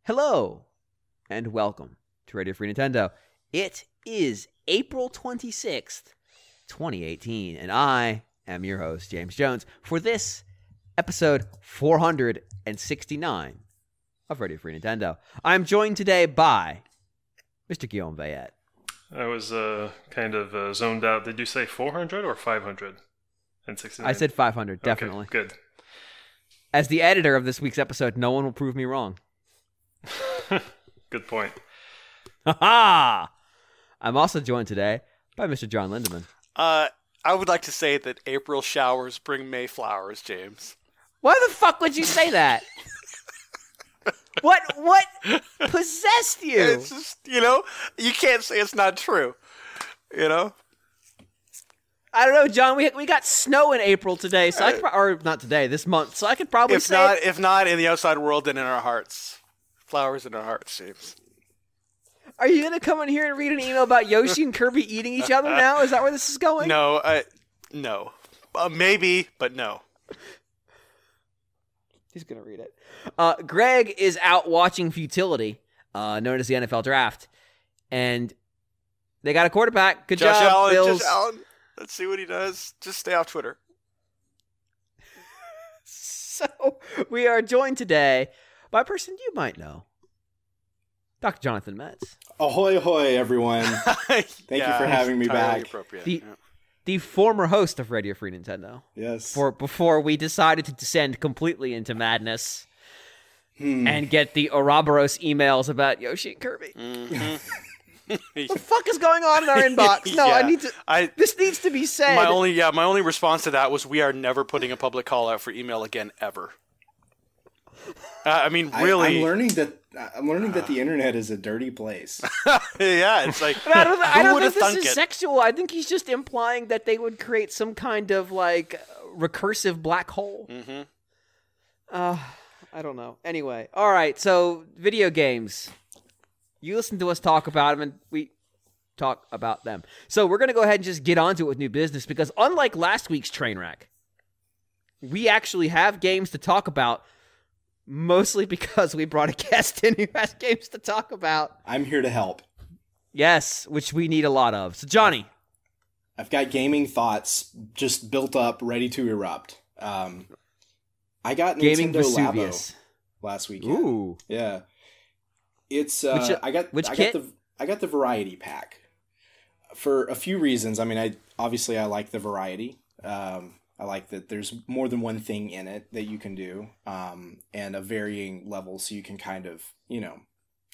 Hello, and welcome to Radio Free Nintendo. It is April 26th, 2018, and I am your host, James Jones, for this episode 469 of Radio Free Nintendo. I'm joined today by Mr. Guillaume Vayette. I was kind of zoned out. Did you say 400 or 569? I said 500, definitely. Okay, good. As the editor of this week's episode, no one will prove me wrong. Good point. Ha-ha! I'm also joined today by Mr. John Lindemann. I would like to say that April showers bring May flowers, James. Why the fuck would you say that? What possessed you? It's just, you can't say it's not true. I don't know, John. We got snow in April today, so or not today, this month. So I could probably say if not in the outside world, then in our hearts. Flowers in our hearts, James. Are you gonna come in here and read an email about Yoshi and Kirby eating each other now? Is that where this is going? No, no. Maybe, but no. He's gonna read it. Greg is out watching Futility, known as the NFL Draft, and they got a quarterback. Good Josh job, Allen, Bills. Josh Allen. Let's see what he does. Just stay off Twitter. So we are joined today by a person you might know, Dr. Jonathan Metz. Ahoy, ahoy, everyone. Thank you for having me back. The former host of Radio Free Nintendo. Yes. Before we decided to descend completely into madness and get the Ouroboros emails about Yoshi and Kirby. Mm-hmm. What the fuck is going on in our inbox? No, yeah, this needs to be said. My only response to that was we are never putting a public call out for email again, ever. Really. I'm learning that the internet is a dirty place. Yeah, it's like I don't think this is sexual. I think he's just implying that they would create some kind of like recursive black hole. Mm-hmm. I don't know. Anyway, all right. So video games. You listen to us talk about them, and we talk about them. So we're gonna go ahead and just get onto it with new business because unlike last week's train wreck, we actually have games to talk about. Mostly because we brought a guest in who has games to talk about. I'm here to help. Yes, which we need a lot of. So, Johnny. I've got gaming thoughts just built up, ready to erupt. I got Gaming Nintendo Vesuvius. Labo last weekend. Ooh. Yeah. It's I got the variety pack. For a few reasons. I mean, I like the variety. I like that there's more than one thing in it that you can do, and a varying level, so you can kind of,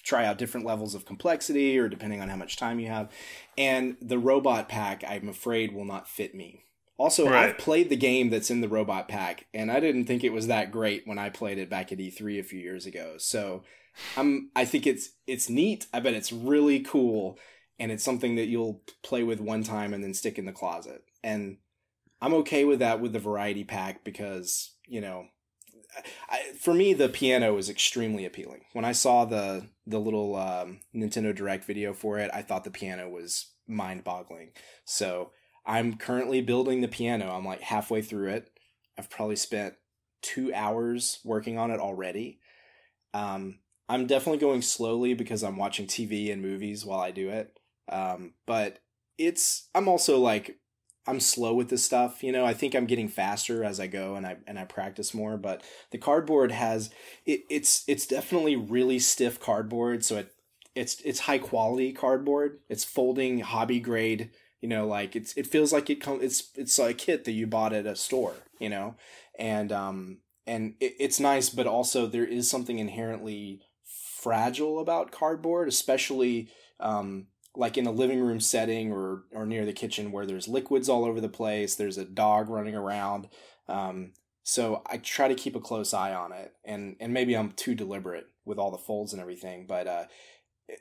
try out different levels of complexity, or depending on how much time you have. And the robot pack, I'm afraid, will not fit me. Also, right. I've played the game that's in the robot pack, and I didn't think it was that great when I played it back at E3 a few years ago. So I think it's neat. I bet it's really cool, and it's something that you'll play with one time and then stick in the closet. And I'm okay with that with the variety pack because, for me, the piano is extremely appealing. When I saw the little Nintendo Direct video for it, I thought the piano was mind-boggling. So I'm currently building the piano. I'm like halfway through it. I've probably spent 2 hours working on it already. I'm definitely going slowly because I'm watching TV and movies while I do it. But I'm also like, I'm slow with this stuff, I think I'm getting faster as I go and I practice more, but the cardboard it's definitely really stiff cardboard, so it's high quality cardboard. It's folding hobby grade, it feels like it's a kit that you bought at a store, and it's nice, but also there is something inherently fragile about cardboard, especially like in a living room setting or near the kitchen where there's liquids all over the place, there's a dog running around. So I try to keep a close eye on it, and maybe I'm too deliberate with all the folds and everything, but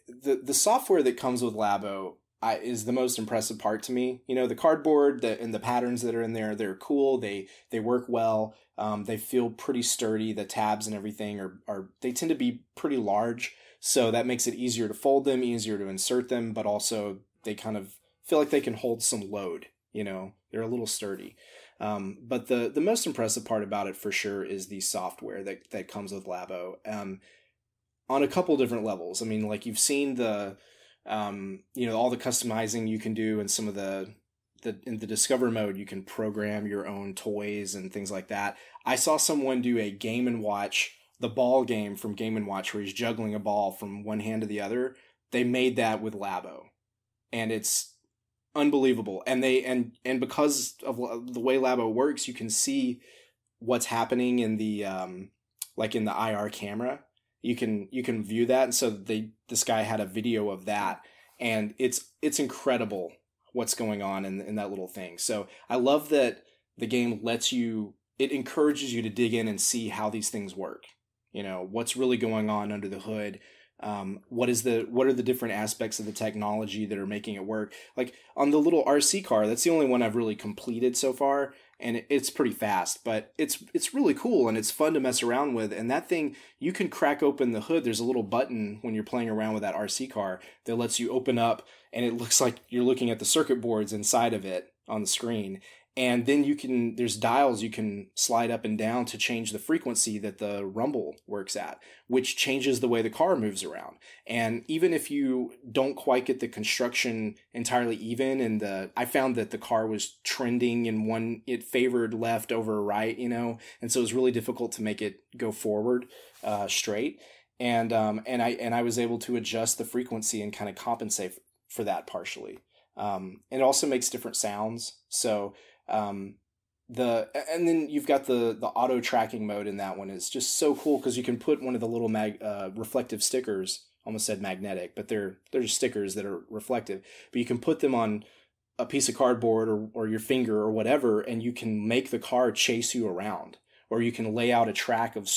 the software that comes with Labo is the most impressive part to me. The cardboard and the patterns that are in there, they're cool. They work well. They feel pretty sturdy. The tabs and everything they tend to be pretty large. So that makes it easier to fold them, easier to insert them, but also they kind of feel like they can hold some load, they're a little sturdy. But the most impressive part about it for sure is the software that comes with Labo. on a couple different levels. I mean, like you've seen the, all the customizing you can do, and some of in the Discover mode, you can program your own toys and things like that. I saw someone do a Game & Watch, the ball game from Game & Watch, where he's juggling a ball from one hand to the other. They made that with Labo, and it's unbelievable. And because of the way Labo works, you can see what's happening in the like in the IR camera. You can view that, and so this guy had a video of that, and it's incredible what's going on in that little thing. So I love that the game it encourages you to dig in and see how these things work. What's really going on under the hood. What are the different aspects of the technology that are making it work? Like on the little RC car, that's the only one I've really completed so far, and it's pretty fast, but it's really cool and it's fun to mess around with. And that thing, you can crack open the hood. There's a little button when you're playing around with that RC car that lets you open up, and it looks like you're looking at the circuit boards inside of it on the screen. And then there's dials you can slide up and down to change the frequency that the rumble works at, which changes the way the car moves around. And even if you don't quite get the construction entirely even, and I found that the car was trending it favored left over right, and so it was really difficult to make it go forward straight. And I was able to adjust the frequency and kind of compensate for that partially. It also makes different sounds. So, and then you've got the auto tracking mode in that one is just so cool, because you can put one of the little reflective stickers, almost said magnetic, but they're just stickers that are reflective, but you can put them on a piece of cardboard or your finger or whatever, and you can make the car chase you around, or you can lay out a track of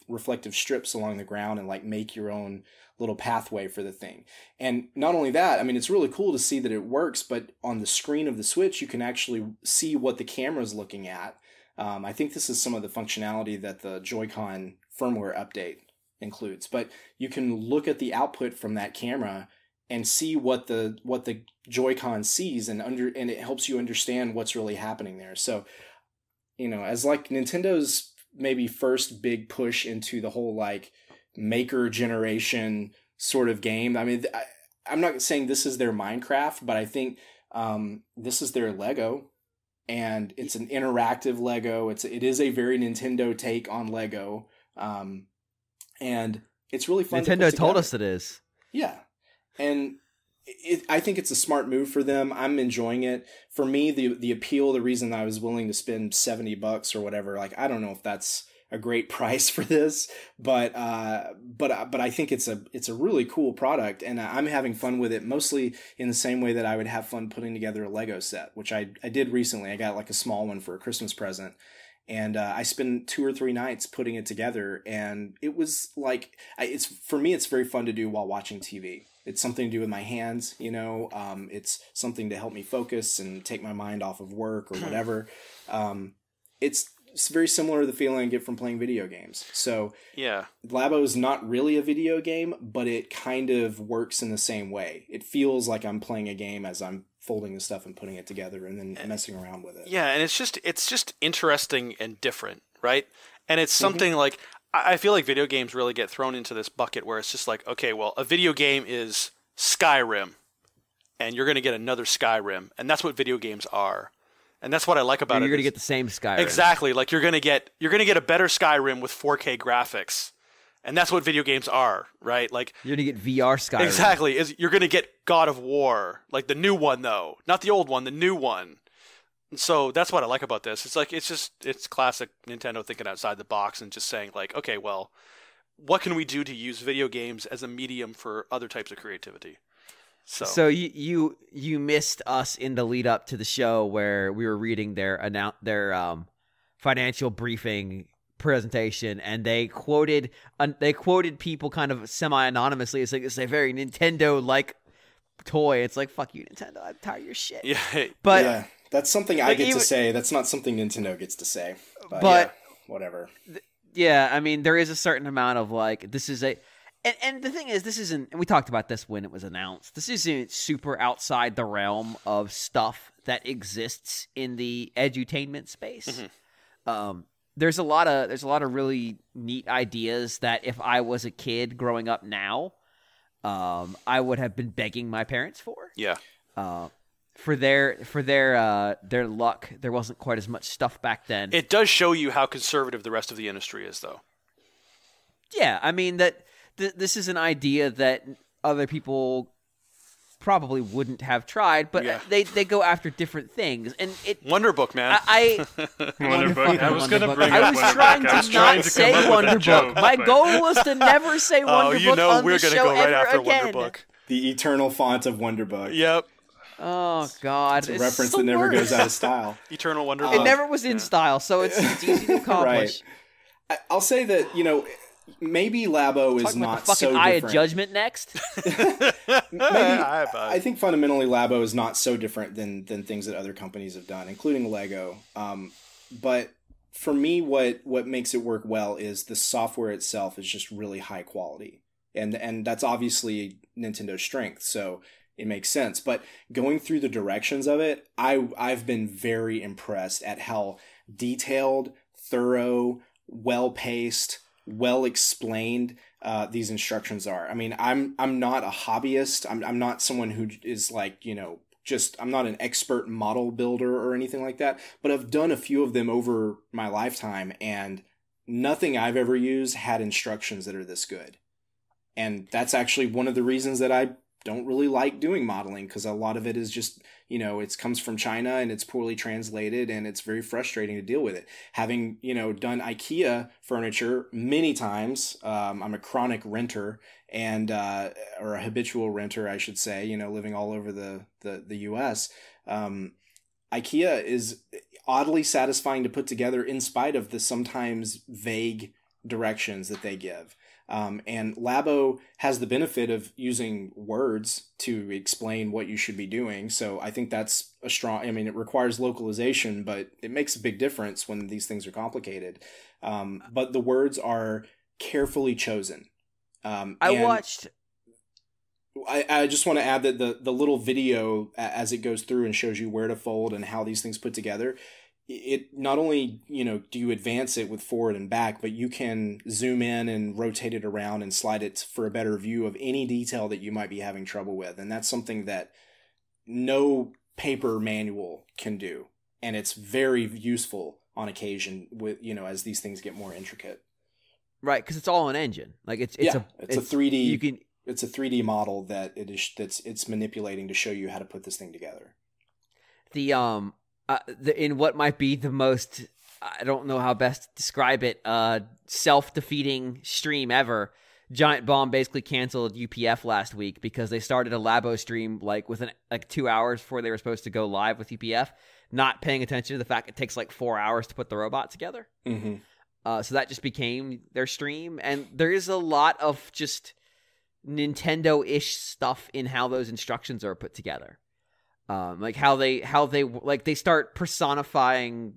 reflective strips along the ground and like make your own little pathway for the thing. And not only that, I mean, it's really cool to see that it works, but on the screen of the Switch, you can actually see what the camera's looking at. I think this is some of the functionality that the Joy-Con firmware update includes, but you can look at the output from that camera and see what the Joy-Con sees, and it helps you understand what's really happening there. So, as like Nintendo's maybe first big push into the whole like maker generation sort of game. I mean, I'm not saying this is their Minecraft, but I think this is their Lego, and it's an interactive Lego. It is a very Nintendo take on Lego, and it's really fun. Nintendo told us it is. Yeah, and I think it's a smart move for them. I'm enjoying it. For me, the appeal, the reason I was willing to spend $70 or whatever, like I don't know if that's a great price for this, but I think it's a really cool product, and I'm having fun with it, mostly in the same way that I would have fun putting together a Lego set, which I did recently. I got like a small one for a Christmas present, and I spent 2 or 3 nights putting it together, and it was like for me it's very fun to do while watching TV. It's something to do with my hands, it's something to help me focus and take my mind off of work or whatever. It's very similar to the feeling I get from playing video games. So yeah, Labo is not really a video game, but it kind of works in the same way. It feels like I'm playing a game as I'm folding the stuff and putting it together and then messing around with it. Yeah, and it's just interesting and different, right? And it's something like, I feel like video games really get thrown into this bucket where it's just like, okay, well, a video game is Skyrim, and you're going to get another Skyrim, and that's what video games are. And that's what I like about it. You're going to get the same Skyrim. Exactly. Like you're going to get a better Skyrim with 4K graphics. And that's what video games are, right? Like you're going to get VR Skyrim. Exactly. You're going to get God of War, like the new one though, not the old one, the new one. And so that's what I like about this. It's like it's classic Nintendo thinking outside the box and just saying like, okay, well, what can we do to use video games as a medium for other types of creativity? So you missed us in the lead up to the show where we were reading their financial briefing presentation, and they quoted people kind of semi-anonymously. It's like it's a very Nintendo-like toy. It's like, fuck you, Nintendo. I'm tired of your shit. Yeah, but yeah, that's something I get to say. That's not something Nintendo gets to say. But yeah, whatever. Yeah, I mean, there is a certain amount of like, this is a. And the thing is, this isn't, and we talked about this when it was announced, this isn't super outside the realm of stuff that exists in the edutainment space. there's a lot of really neat ideas that if I was a kid growing up now, I would have been begging my parents for. Yeah. For their luck, there wasn't quite as much stuff back then. It does show you how conservative the rest of the industry is, though. Yeah, I mean that this is an idea that other people probably wouldn't have tried, but they go after different things, and it Wonderbook, man. Wonderbook. I was going to bring I up was Wonderbook. trying I was to trying not to say come up with a Wonderbook. joke, My but- goal was to never say Wonderbook on we're the gonna show go right ever after again. Wonderbook. The eternal font of Wonderbook. Yep. Oh God, It's a reference that never goes out of style. Eternal Wonderbook. It never was in style, so it's easy to accomplish. I'll say that, maybe LabOh is Talking about not the fucking so Eye different. of Judgment next. I think fundamentally LabOh is not so different than things that other companies have done, including Lego. But for me, what makes it work well is the software itself is just really high quality, and that's obviously Nintendo's strength. So it makes sense. But going through the directions of it, I've been very impressed at how detailed, thorough, well-paced, well-explained these instructions are. I mean, I'm not a hobbyist. I'm not someone who is like, I'm not an expert model builder or anything like that, but I've done a few of them over my lifetime, and nothing I've ever used had instructions that are this good. And that's actually one of the reasons that I don't really like doing modeling, because a lot of it is just, it comes from China and it's poorly translated, and it's very frustrating to deal with it. Having, done IKEA furniture many times, I'm a chronic renter and, or a habitual renter, I should say, living all over the US. IKEA is oddly satisfying to put together in spite of the sometimes vague directions that they give. And LabOh has the benefit of using words to explain what you should be doing. So I think that's it requires localization, but it makes a big difference when these things are complicated. But the words are carefully chosen. I just want to add that the little video, as it goes through and shows you where to fold and how these things put together, it not only, do you advance it with forward and back, but you can zoom in and rotate it around and slide it for a better view of any detail that you might be having trouble with. And that's something that no paper manual can do. And it's very useful on occasion with, as these things get more intricate. Right, because it's all an engine. Like it's a 3D. It's a 3D model that it's manipulating to show you how to put this thing together. In what might be the most, I don't know how best to describe it, self-defeating stream ever, Giant Bomb basically canceled UPF last week because they started a LabOh stream within 2 hours before they were supposed to go live with UPF, not paying attention to the fact it takes 4 hours to put the robot together. Mm-hmm. So that just became their stream, and there is a lot of just Nintendo-ish stuff in how those instructions are put together. How they start personifying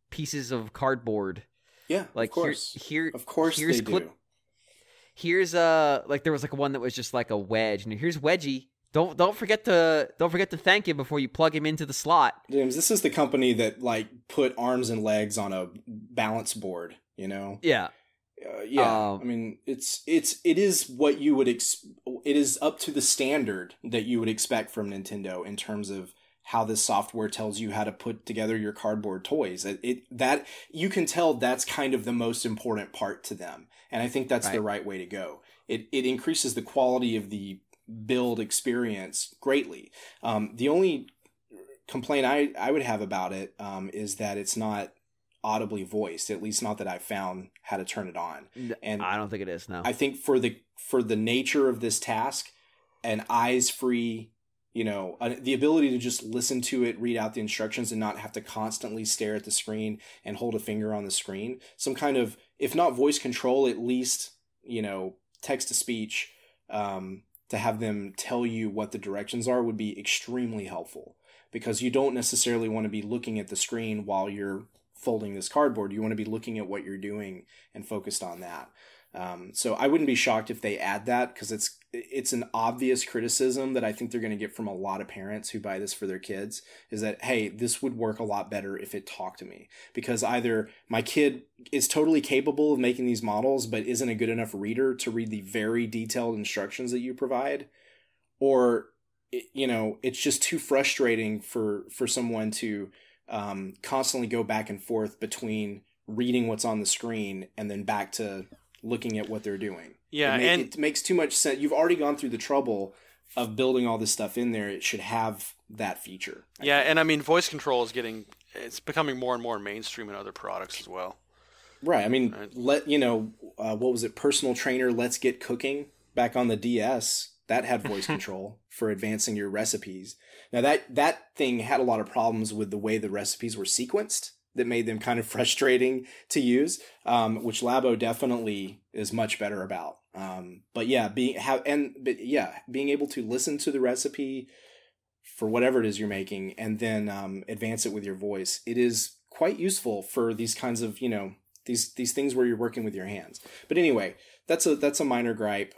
pieces of cardboard. Yeah, of course. Of course here's they do. Here's there was one that was just like a wedge, and here's Wedgie. Don't forget to thank him before you plug him into the slot. James, this is the company that put arms and legs on a balance board. Yeah. I mean, it is what you would it is up to the standard that you would expect from Nintendo in terms of how this software tells you how to put together your cardboard toys. That you can tell that's kind of the most important part to them, and I think that's the right way to go. It increases the quality of the build experience greatly. The only complaint I would have about it is that it's not audibly voiced, at least not that I've found how to turn it on. And I don't think it is. No, I think for the nature of this task, an eyes free, the ability to just listen to it, read out the instructions, and not have to constantly stare at the screen and hold a finger on the screen, some kind of, if not voice control, at least text to speech, to have them tell you what the directions are would be extremely helpful, because you don't necessarily want to be looking at the screen while you're folding this cardboard. You want to be looking at what you're doing and focused on that. So I wouldn't be shocked if they add that, because it's an obvious criticism that I think they're going to get from a lot of parents who buy this for their kids, is that, hey, this would work a lot better if it talked to me, because either my kid is totally capable of making these models but isn't a good enough reader to read the very detailed instructions that you provide, or it's just too frustrating for someone to constantly go back and forth between reading what's on the screen and then back to looking at what they're doing. Yeah, it makes too much sense. You've already gone through the trouble of building all this stuff in there. It should have that feature. Yeah, and I mean, voice control it's becoming more and more mainstream in other products as well. Right. I mean, what was it? Personal Trainer Let's Get Cooking back on the DS. That had voice control for advancing your recipes. Now that thing had a lot of problems with the way the recipes were sequenced that made them kind of frustrating to use, which Labo definitely is much better about. But yeah, being able to listen to the recipe for whatever it is you're making and then advance it with your voice, it is quite useful for these kinds of these things where you're working with your hands. But anyway, that's a minor gripe.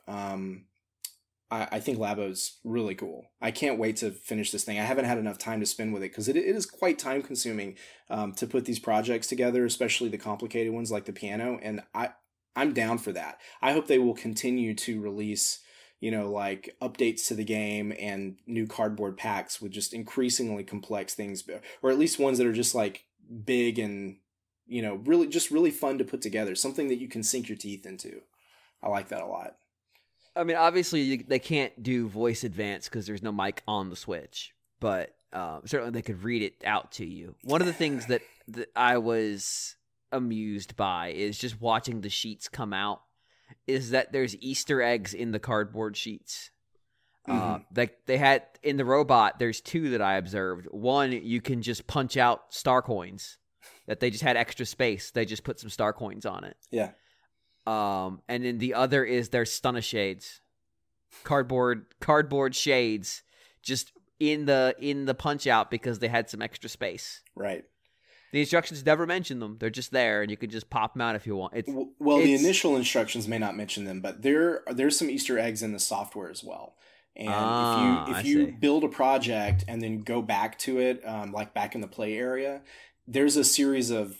I think Labo's really cool. I can't wait to finish this thing. I haven't had enough time to spend with it because it is quite time consuming to put these projects together, especially the complicated ones like the piano. And I'm down for that. I hope they will continue to release, like updates to the game and new cardboard packs with just increasingly complex things, or at least ones that are just like big and, really fun to put together. Something that you can sink your teeth into. I like that a lot. I mean, obviously, they can't do voice advance because there's no mic on the Switch, but certainly they could read it out to you. One of the things that I was amused by is just watching the sheets come out, is that there's Easter eggs in the cardboard sheets. They had, in the robot, there's two that I observed. One, you can just punch out star coins, that they just had extra space. They just put some star coins on it. Yeah. And then the other is their stunner shades, cardboard shades, just in the punch out because they had some extra space. Right. The instructions never mention them; they're just there, and you can just pop them out if you want. The initial instructions may not mention them, but there's some Easter eggs in the software as well. And if you build a project and then go back to it, like back in the play area, there's a series of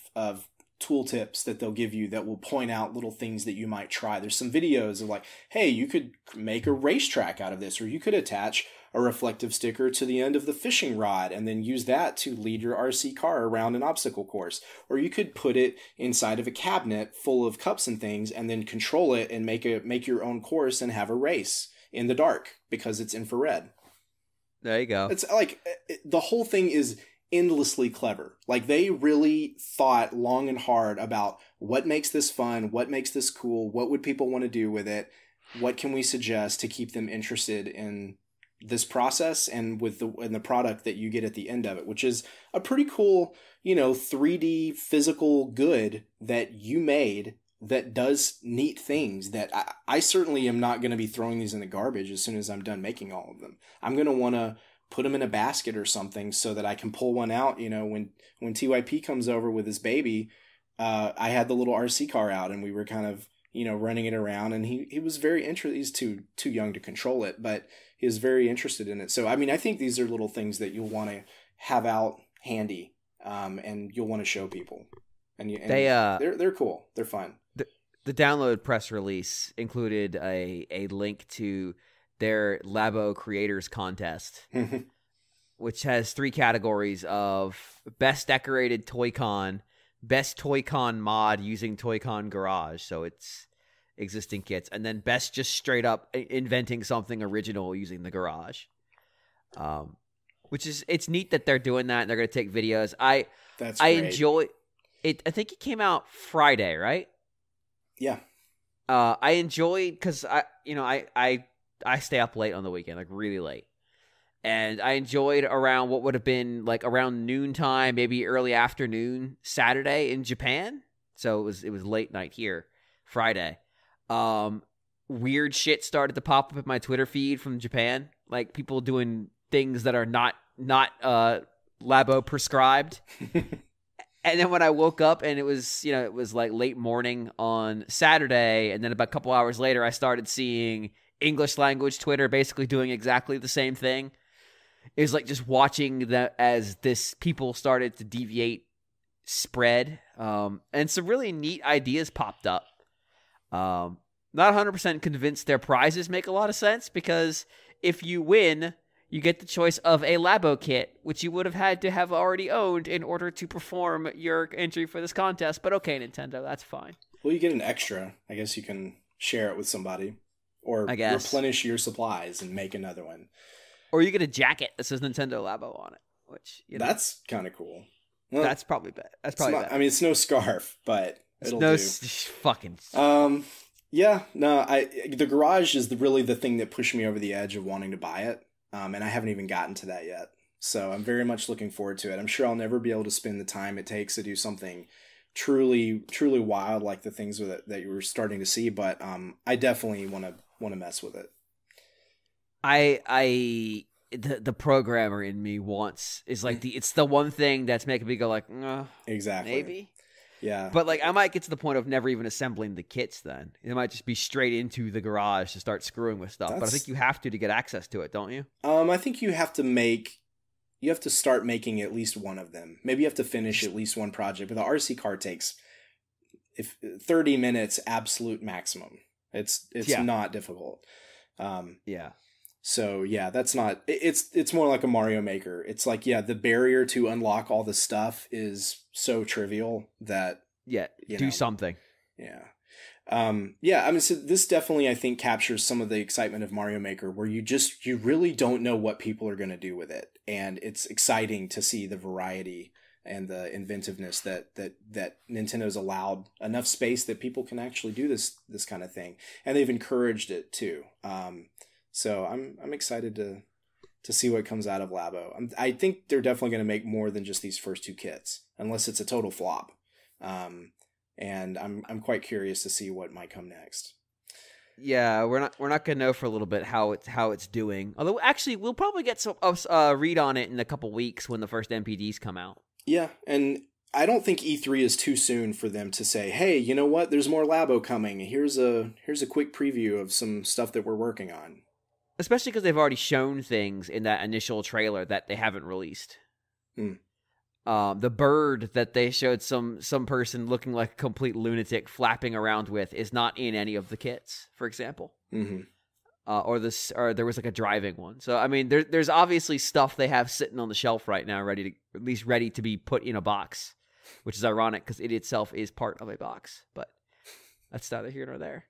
tooltips that they'll give you that will point out little things that you might try. There's some videos of like, hey, you could make a racetrack out of this, or you could attach a reflective sticker to the end of the fishing rod and then use that to lead your RC car around an obstacle course. Or you could put it inside of a cabinet full of cups and things and then control it and make your own course and have a race in the dark because it's infrared. There you go. It's like the whole thing is endlessly clever. Like, they really thought long and hard about what makes this fun, what makes this cool, what would people want to do with it, what can we suggest to keep them interested in this process and with the product that you get at the end of it, which is a pretty cool 3D physical good that you made that does neat things that I certainly am not going to be throwing these in the garbage as soon as I'm done making all of them. I'm going to want to put them in a basket or something so that I can pull one out. When TYP comes over with his baby, I had the little RC car out and we were kind of, running it around, and he was very interested. He's too young to control it, but he was very interested in it. So, I mean, I think these are little things that you'll want to have out handy, and you'll want to show people. They're cool. They're fun. The download press release included a link to their LabOh Creators Contest, which has 3 categories of Best Decorated Toy-Con, Best Toy-Con Mod using Toy-Con Garage, so it's existing kits, and then Best just straight up inventing something original using the Garage. Which is, it's neat that they're doing that, and they're going to take videos. I enjoy it. I think it came out Friday, right? Yeah. I enjoy, because I stay up late on the weekend, like really late. And I enjoyed around what would have been like around noontime, maybe early afternoon Saturday in Japan. So it was late night here, Friday. Weird shit started to pop up in my Twitter feed from Japan, like people doing things that are not LabOh prescribed. And then when I woke up and it was like late morning on Saturday, and then about a couple hours later, I started seeing English language Twitter basically doing exactly the same thing. Is like just watching that as this people started to deviate, spread, and some really neat ideas popped up. Not 100% convinced their prizes make a lot of sense, because if you win, you get the choice of a Labo kit, which you would have had to have already owned in order to perform your entry for this contest. But okay, Nintendo, that's fine. Well, you get an extra. I guess you can share it with somebody, or replenish your supplies and make another one. Or you get a jacket that says Nintendo Labo on it, which that's kind of cool. Well, that's probably bad. That's probably bad. I mean, it's no scarf, but it'll do. Fucking. Yeah, no. The garage is really the thing that pushed me over the edge of wanting to buy it, and I haven't even gotten to that yet. So I'm very much looking forward to it. I'm sure I'll never be able to spend the time it takes to do something truly, truly wild like the things that you were starting to see. But I definitely want to mess with it. The programmer in me is like it's the one thing that's making me go like, exactly, maybe, yeah. But like I might get to the point of never even assembling the kits. Then it might just be straight into the garage to start screwing with stuff. But I think you have to get access to it, don't you? I think you have to start making at least one of them. Maybe you have to finish at least one project. But the RC car takes 30 minutes, absolute maximum. It's not difficult. Yeah. So yeah, that's not. It's more like a Mario Maker. It's like, yeah, the barrier to unlock all the stuff is so trivial that do something. Yeah. Yeah. I mean, so this definitely, I think, captures some of the excitement of Mario Maker, where you really don't know what people are going to do with it, and it's exciting to see the variety and the inventiveness that Nintendo's allowed enough space that people can actually do this kind of thing, and they've encouraged it too. So I'm excited to see what comes out of Labo. I think they're definitely going to make more than just these first two kits, unless it's a total flop. And I'm quite curious to see what might come next. Yeah, we're not going to know for a little bit how it's doing. Although actually we'll probably get some read on it in a couple weeks when the first NPDs come out. Yeah, and I don't think E3 is too soon for them to say, "Hey, you know what? There's more Labo coming. Here's a quick preview of some stuff that we're working on." Especially because they've already shown things in that initial trailer that they haven't released. The bird that they showed some person looking like a complete lunatic flapping around with is not in any of the kits, for example. Mm-hmm. Or there was like a driving one. So I mean, there's obviously stuff they have sitting on the shelf right now, ready to be put in a box, which is ironic because it itself is part of a box. But that's neither here nor there.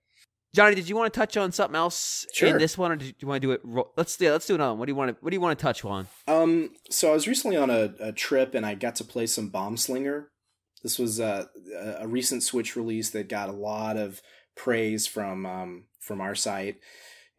Jonny, did you want to touch on something else in this one, or do you want to do it? Let's do another one. What do you want to touch on? So I was recently on a trip, and I got to play some Bombslinger. This was a recent Switch release that got a lot of praise from our site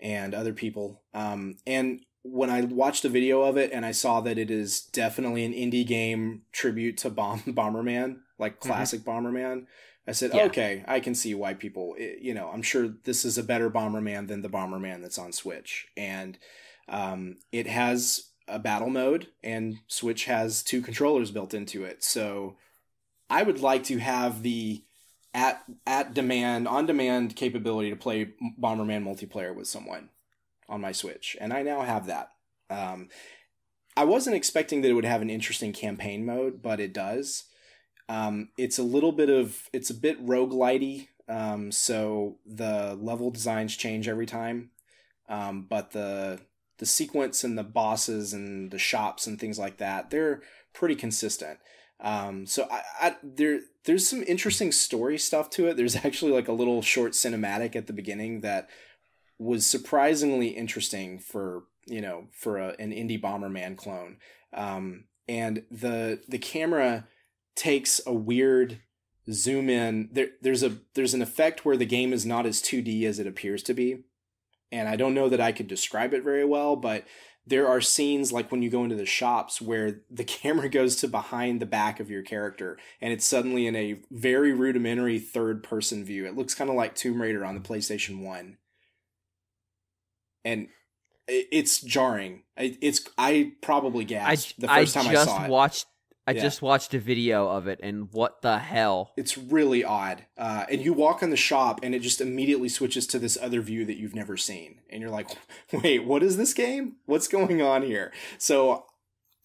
and other people. And when I watched a video of it, and I saw that it is definitely an indie game tribute to Bomberman, like classic Bomberman. I said, okay, I can see why people, I'm sure this is a better Bomberman than the Bomberman that's on Switch. And it has a battle mode, and Switch has 2 controllers built into it. So I would like to have the on-demand capability to play Bomberman multiplayer with someone on my Switch. And I now have that. I wasn't expecting that it would have an interesting campaign mode, but it does. It's a bit roguelite-y, so the level designs change every time, but the sequence and the bosses and the shops and things like that, they're pretty consistent. So there's some interesting story stuff to it. There's actually like a little short cinematic at the beginning that was surprisingly interesting for an indie Bomberman clone. And the camera takes a weird zoom in. There's an effect where the game is not as 2D as it appears to be. And I don't know that I could describe it very well, but there are scenes like when you go into the shops where the camera goes to behind the back of your character and it's suddenly in a very rudimentary third person view. It looks kind of like Tomb Raider on the PlayStation 1. And it's jarring. I probably gasped the first time I saw it. I just watched a video of it, and what the hell? It's really odd. And you walk in the shop, and it just immediately switches to this other view that you've never seen. And you're like, wait, what is this game? What's going on here? So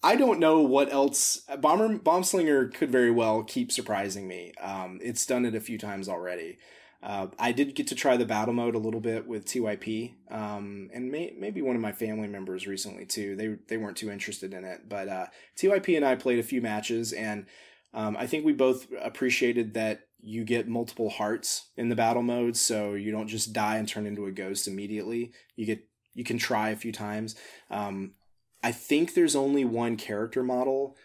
I don't know what else. Bombslinger could very well keep surprising me. It's done it a few times already. I did get to try the battle mode a little bit with TYP, and maybe one of my family members recently too. They weren't too interested in it, but TYP and I played a few matches, and I think we both appreciated that you get multiple hearts in the battle mode, so you don't just die and turn into a ghost immediately. You can try a few times. I think there's only one character model,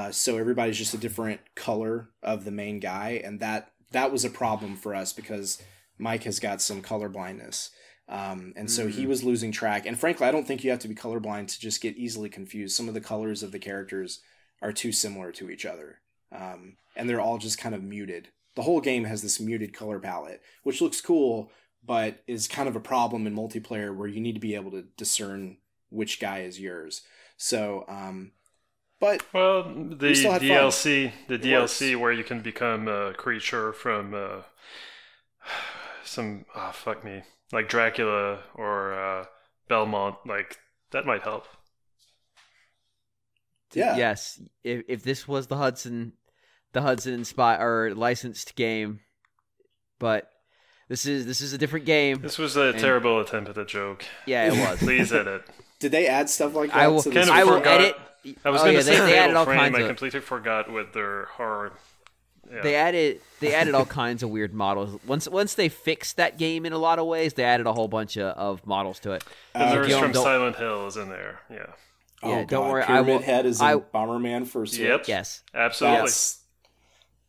so everybody's just a different color of the main guy, and that was a problem for us because Mike has got some color blindness. And so he was losing track. And frankly, I don't think you have to be colorblind to just get easily confused. Some of the colors of the characters are too similar to each other. And they're all just kind of muted. The whole game has this muted color palette, which looks cool, but is kind of a problem in multiplayer where you need to be able to discern which guy is yours. So, but the DLC where you can become a creature from some like Dracula or Belmont, like that might help. Yeah. Yes. If this was the Hudson inspired or licensed game, but this is a different game. This was a terrible attempt at a joke. Yeah, it was. Please edit. Did they add stuff like that? I will edit. I was going to say they added all Frame. kinds I of. completely forgot with their horror. Yeah. They added all kinds of weird models. Once they fixed that game in a lot of ways, they added a whole bunch of models to it. Visitors from Silent Hill is in there. Yeah. Yeah, don't worry. Pyramid Head is in Bomberman for Switch. Yep. Yes. Absolutely.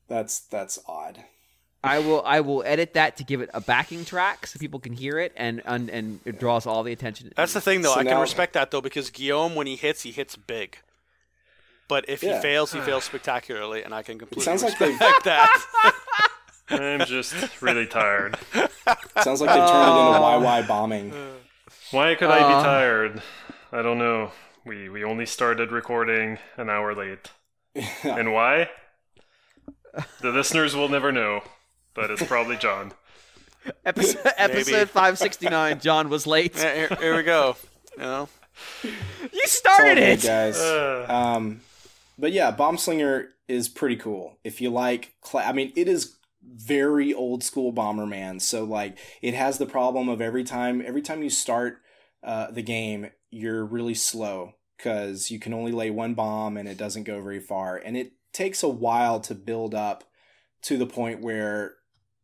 That's odd. I will edit that to give it a backing track so people can hear it and it draws all the attention. That's the thing, though. So I now- can respect that, though, because Guillaume, when he hits big. But if he fails spectacularly, and I can completely sounds like respect that. I'm just really tired. Sounds like they turned it into YY bombing. Why could I be tired? I don't know. We only started recording an hour late. And why? The listeners will never know, but it's probably John. Episode 569, John was late. Yeah, here we go. You know? You started it! Guys. But yeah, Bombslinger is pretty cool. If you like, it is very old school Bomberman. So like, it has the problem of every time you start the game, you're really slow because you can only lay one bomb and it doesn't go very far. And it takes a while to build up to the point where,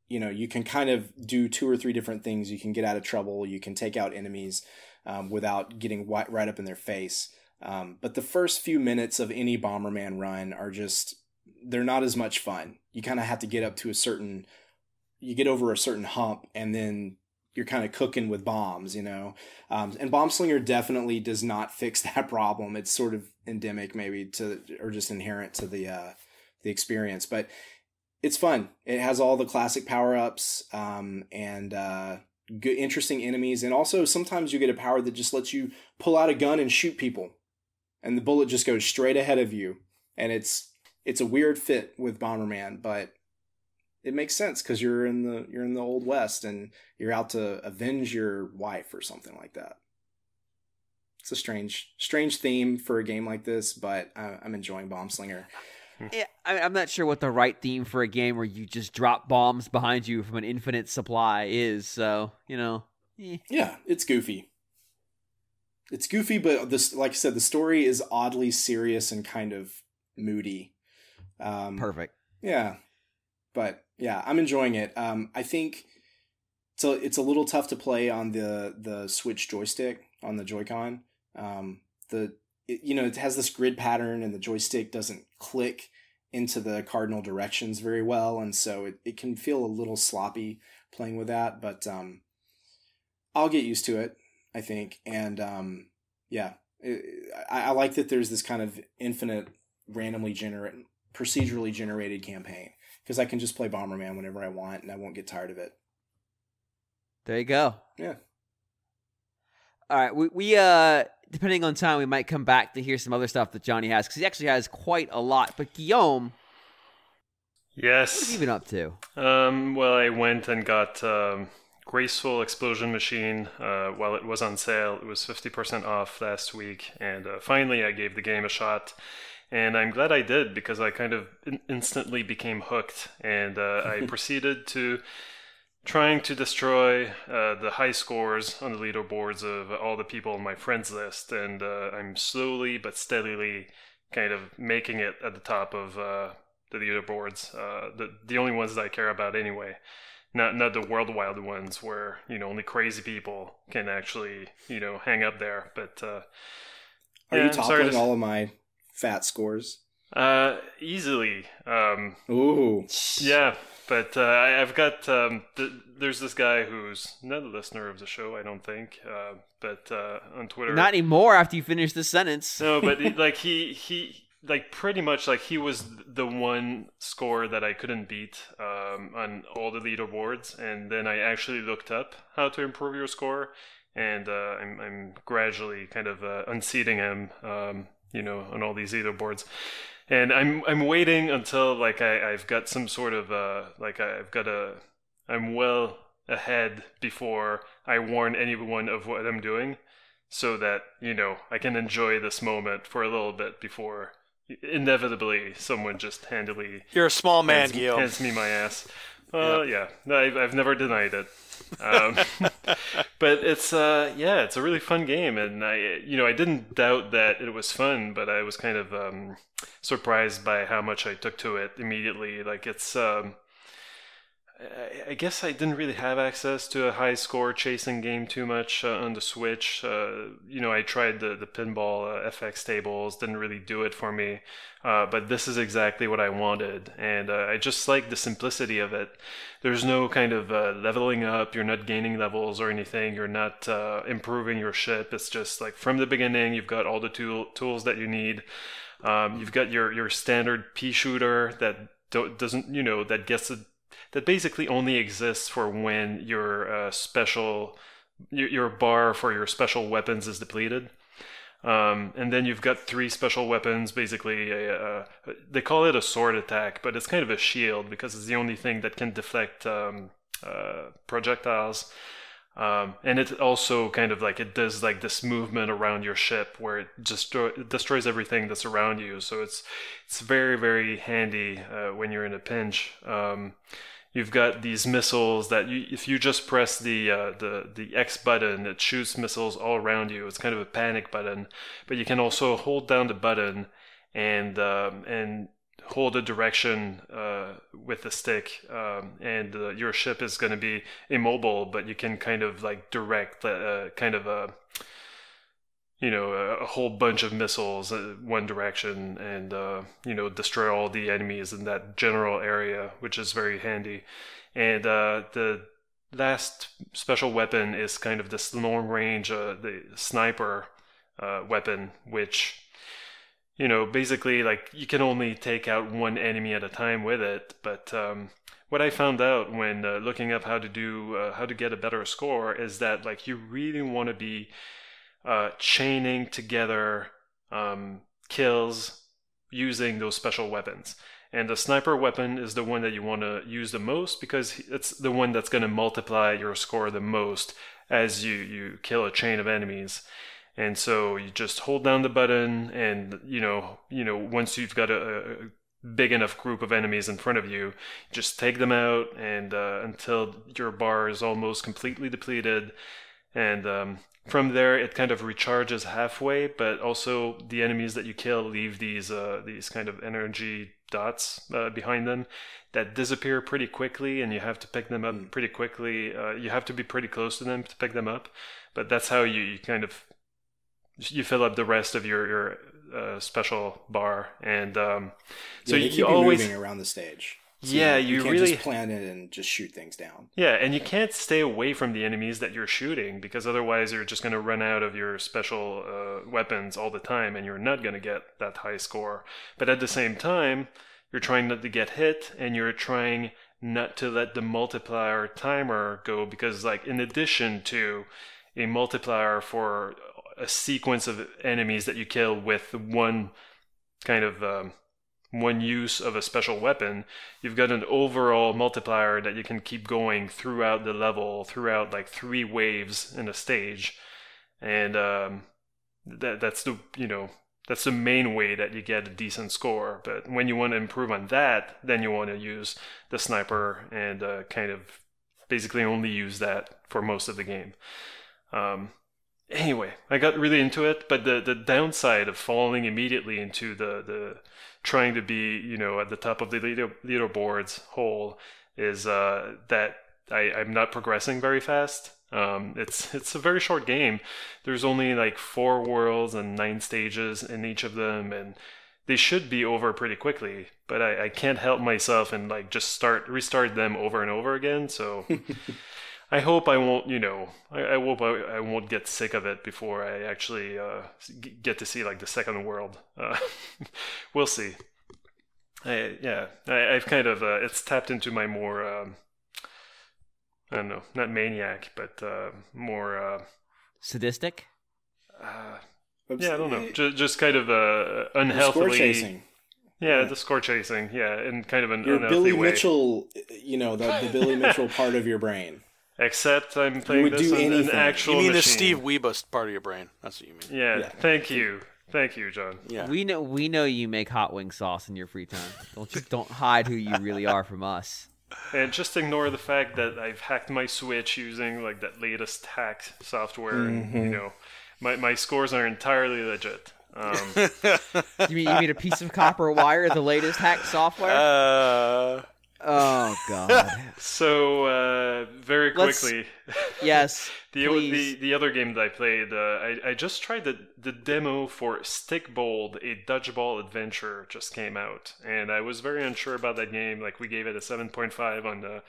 you can kind of do 2 or 3 different things. You can get out of trouble. You can take out enemies without getting right up in their face. But the first few minutes of any Bomberman run they're not as much fun. You kind of have to get up to you get over a certain hump and then you're kind of cooking with bombs, and Bombslinger definitely does not fix that problem. It's sort of endemic maybe or just inherent to the experience, but it's fun. It has all the classic power-ups, and good, interesting enemies. And also sometimes you get a power that just lets you pull out a gun and shoot people. And the bullet just goes straight ahead of you. And it's a weird fit with Bomberman, but it makes sense because you're in the Old West and you're out to avenge your wife or something like that. It's a strange theme for a game like this, but I'm enjoying Bombslinger. Yeah, I'm not sure what the right theme for a game where you just drop bombs behind you from an infinite supply is. So Yeah, it's goofy. It's goofy, but like I said, the story is oddly serious and kind of moody. Perfect. Yeah, but yeah, I'm enjoying it. I think it's a little tough to play on the Switch joystick on the Joy-Con. It has this grid pattern, and the joystick doesn't click into the cardinal directions very well, and so it can feel a little sloppy playing with that. But I'll get used to it, I think. And I like that there's this kind of infinite procedurally generated campaign, because I can just play Bomberman whenever I want and I won't get tired of it. There you go. Yeah. All right, we depending on time, we might come back to hear some other stuff that Jonny has, because he actually has quite a lot. But Guillaume, Yes. what have you been up to? Well, I went and got Graceful Explosion Machine while it was on sale. It was 50% off last week, and finally I gave the game a shot. And I'm glad I did, because I kind of instantly became hooked, and I proceeded to trying to destroy the high scores on the leaderboards of all the people on my friends list, and I'm slowly but steadily kind of making it at the top of the leaderboards, the only ones that I care about anyway. Not the worldwide ones where, only crazy people can actually, hang up there. But are you toppling all of my fat scores? Easily. Ooh. Yeah, but I've got there's this guy who's not a listener of the show, I don't think, but on Twitter. Not anymore after you finish this sentence. No, but he pretty much he was the one score that I couldn't beat on all the leaderboards, and then I actually looked up how to improve your score, and I'm gradually kind of unseating him, on all these leaderboards. And I'm waiting until I've got some sort of I'm well ahead before I warn anyone of what I'm doing, so that I can enjoy this moment for a little bit before inevitably someone just handily. You're a small man, Guillaume. Hands me my ass. Yeah, I've never denied it. But it's it's a really fun game, and I didn't doubt that it was fun, but I was kind of surprised by how much I took to it immediately. It's I guess I didn't really have access to a high score chasing game too much on the Switch. I tried the pinball FX tables, didn't really do it for me. But this is exactly what I wanted, and I just like the simplicity of it. There's no kind of leveling up, you're not gaining levels or anything, you're not improving your ship. It's just from the beginning, you've got all the tools that you need. You've got your standard pea shooter that doesn't, that basically only exists for when your your bar for your special weapons is depleted. And then you've got 3 special weapons, basically they call it a sword attack, but it's kind of a shield because it's the only thing that can deflect projectiles. And it also kind of it does this movement around your ship where it just destroys everything that's around you. So it's very, very handy when you're in a pinch. You've got these missiles that if you just press the X button, it shoots missiles all around you. It's kind of a panic button, but you can also hold down the button and hold a direction with the stick, and your ship is going to be immobile, but you can kind of direct kind of a whole bunch of missiles one direction, and destroy all the enemies in that general area, which is very handy. And the last special weapon is kind of this long range, the sniper weapon, which basically you can only take out one enemy at a time with it. But what I found out when looking up how to get a better score is that you really want to be chaining together kills using those special weapons. And the sniper weapon is the one that you want to use the most, because it's the one that's going to multiply your score the most as you kill a chain of enemies. And so you just hold down the button, and once you've got a big enough group of enemies in front of you, just take them out, and until your bar is almost completely depleted. And from there, it kind of recharges halfway, but also the enemies that you kill leave these kind of energy dots behind them that disappear pretty quickly, and you have to pick them up pretty quickly. You have to be pretty close to them to pick them up, but that's how you kind of fill up the rest of your special bar. And so you keep always moving around the stage. So you can't really just plan it and just shoot things down. Yeah, and you can't stay away from the enemies that you're shooting, because otherwise you're just going to run out of your special weapons all the time, and you're not going to get that high score. But at the same time, you're trying not to get hit, and you're trying not to let the multiplier timer go, because in addition to a multiplier for a sequence of enemies that you kill with one kind of one use of a special weapon. You've got an overall multiplier that you can keep going throughout the level, throughout like 3 waves in a stage, and that's the that's the main way that you get a decent score. But when you want to improve on that, then you want to use the sniper and kind of basically only use that for most of the game. Anyway, I got really into it, but the downside of falling immediately into the trying to be, at the top of the leaderboards hole is that I'm not progressing very fast. It's a very short game. There's only like 4 worlds and 9 stages in each of them, and they should be over pretty quickly, but I can't help myself and like just restart them over and over again. So I hope I won't, I hope I won't get sick of it before I actually get to see like the second world. We'll see. I've kind of it's tapped into my more I don't know, not maniac, but more sadistic. Yeah, I don't know, just kind of unhealthily. Score chasing. Yeah, the score chasing. Yeah, in kind of an Your unhealthy Billy way. Mitchell, the Billy Mitchell part of your brain. Except I'm playing would this do on an anything. actual You mean the machine. Steve Wiebe part of your brain? That's what you mean. Yeah, thank you, John. Yeah. We know you make hot wing sauce in your free time. Don't hide who you really are from us. And just ignore the fact that I've hacked my Switch using like that latest hack software. And, my scores are entirely legit. You mean a piece of copper wire, the latest hacked software? Oh God! So very quickly, yes. the other game that I played, I just tried the demo for Stikbold, a Dodgeball Adventure, just came out, and I was very unsure about that game. Like we gave it a 7.5 on the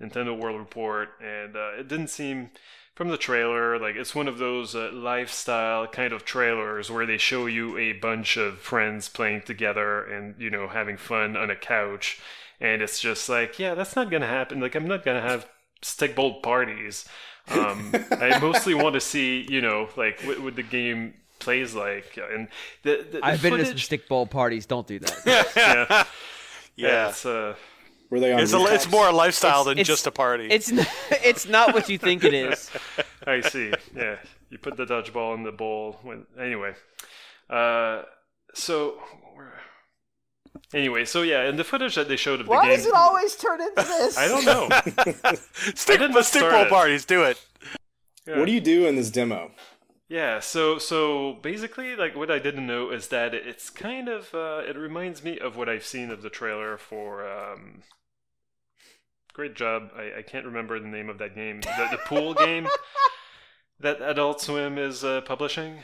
Nintendo World Report, and it didn't seem, from the trailer, like it's one of those lifestyle kind of trailers where they show you a bunch of friends playing together and having fun on a couch. And it's just like, yeah, that's not going to happen. Like, I'm not going to have Stikbold parties. I mostly want to see, like, what the game plays like. And the I've been to footage... some Stikbold parties. Don't do that. Yeah. It's, Were they on it's more a lifestyle than It's- just a party. It's not what you think it is. I see. Yeah. You put the dodgeball in the bowl. Anyway. So yeah, and the footage that they showed of the game... Why does it always turn into this? I don't know. Stickball parties, do it. Yeah. What do you do in this demo? Yeah, so basically, like, what I didn't know is that it's kind of, it reminds me of what I've seen of the trailer for, great job, I can't remember the name of that game, the pool game that Adult Swim is publishing.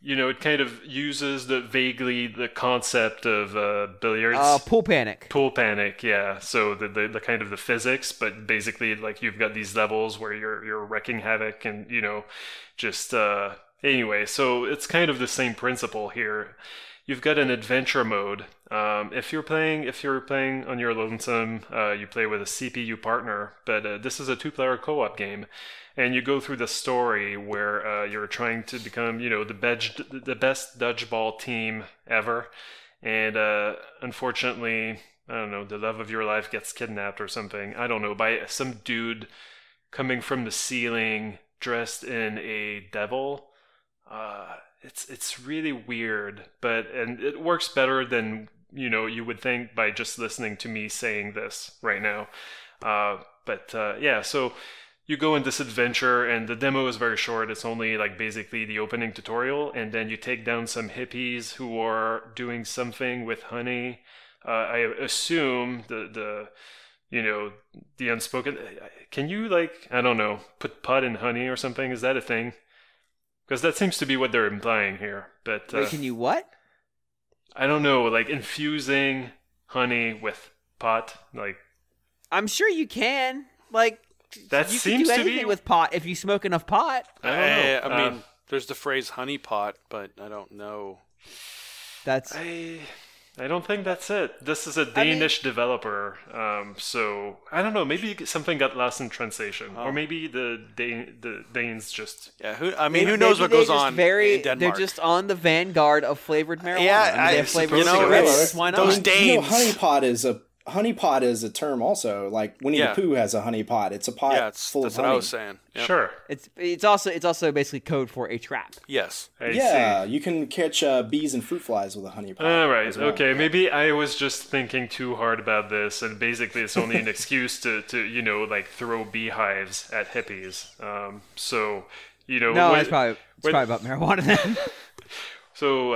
It kind of uses vaguely the concept of billiards. Pool Panic. Pool Panic, yeah. So the kind of the physics, but basically like you've got these levels where you're wrecking havoc and just anyway. So it's kind of the same principle here. You've got an adventure mode. If you're playing on your lonesome, you play with a CPU partner. But this is a 2-player co-op game. And you go through the story where you're trying to become, the best dodgeball team ever. And unfortunately, I don't know, the love of your life gets kidnapped or something. I don't know, by some dude coming from the ceiling dressed in a devil. It's really weird, and it works better than you would think by just listening to me saying this right now. So. You go in this adventure, and the demo is very short. It's only like basically the opening tutorial, and then you take down some hippies who are doing something with honey. I assume the unspoken. Can you I don't know, put pot in honey or something? Is that a thing? Because that seems to be what they're implying here. But Wait, can you what? I don't know, like infusing honey with pot, like. I'm sure you can. That you seems can to do anything be with pot if you smoke enough pot. I don't know. I mean, there's the phrase honey pot, but I don't know. That's. I don't think that's it. This is a Danish developer, so I don't know. Maybe something got lost in translation, or maybe the Danes just. Yeah, who knows what goes on in Denmark? They're just on the vanguard of flavored marijuana. Yeah, they have flavored cigarettes. Why not? Those Danes. Honeypot is a term also. Like Winnie the Pooh has a honeypot. It's a pot full of honey. That's what I was saying. Yep. Sure. It's also basically code for a trap. Yes. I see. You can catch bees and fruit flies with a honeypot. All right. Well. Okay. Maybe I was just thinking too hard about this, and basically it's only an excuse to like throw beehives at hippies. So No, it's probably about marijuana then. So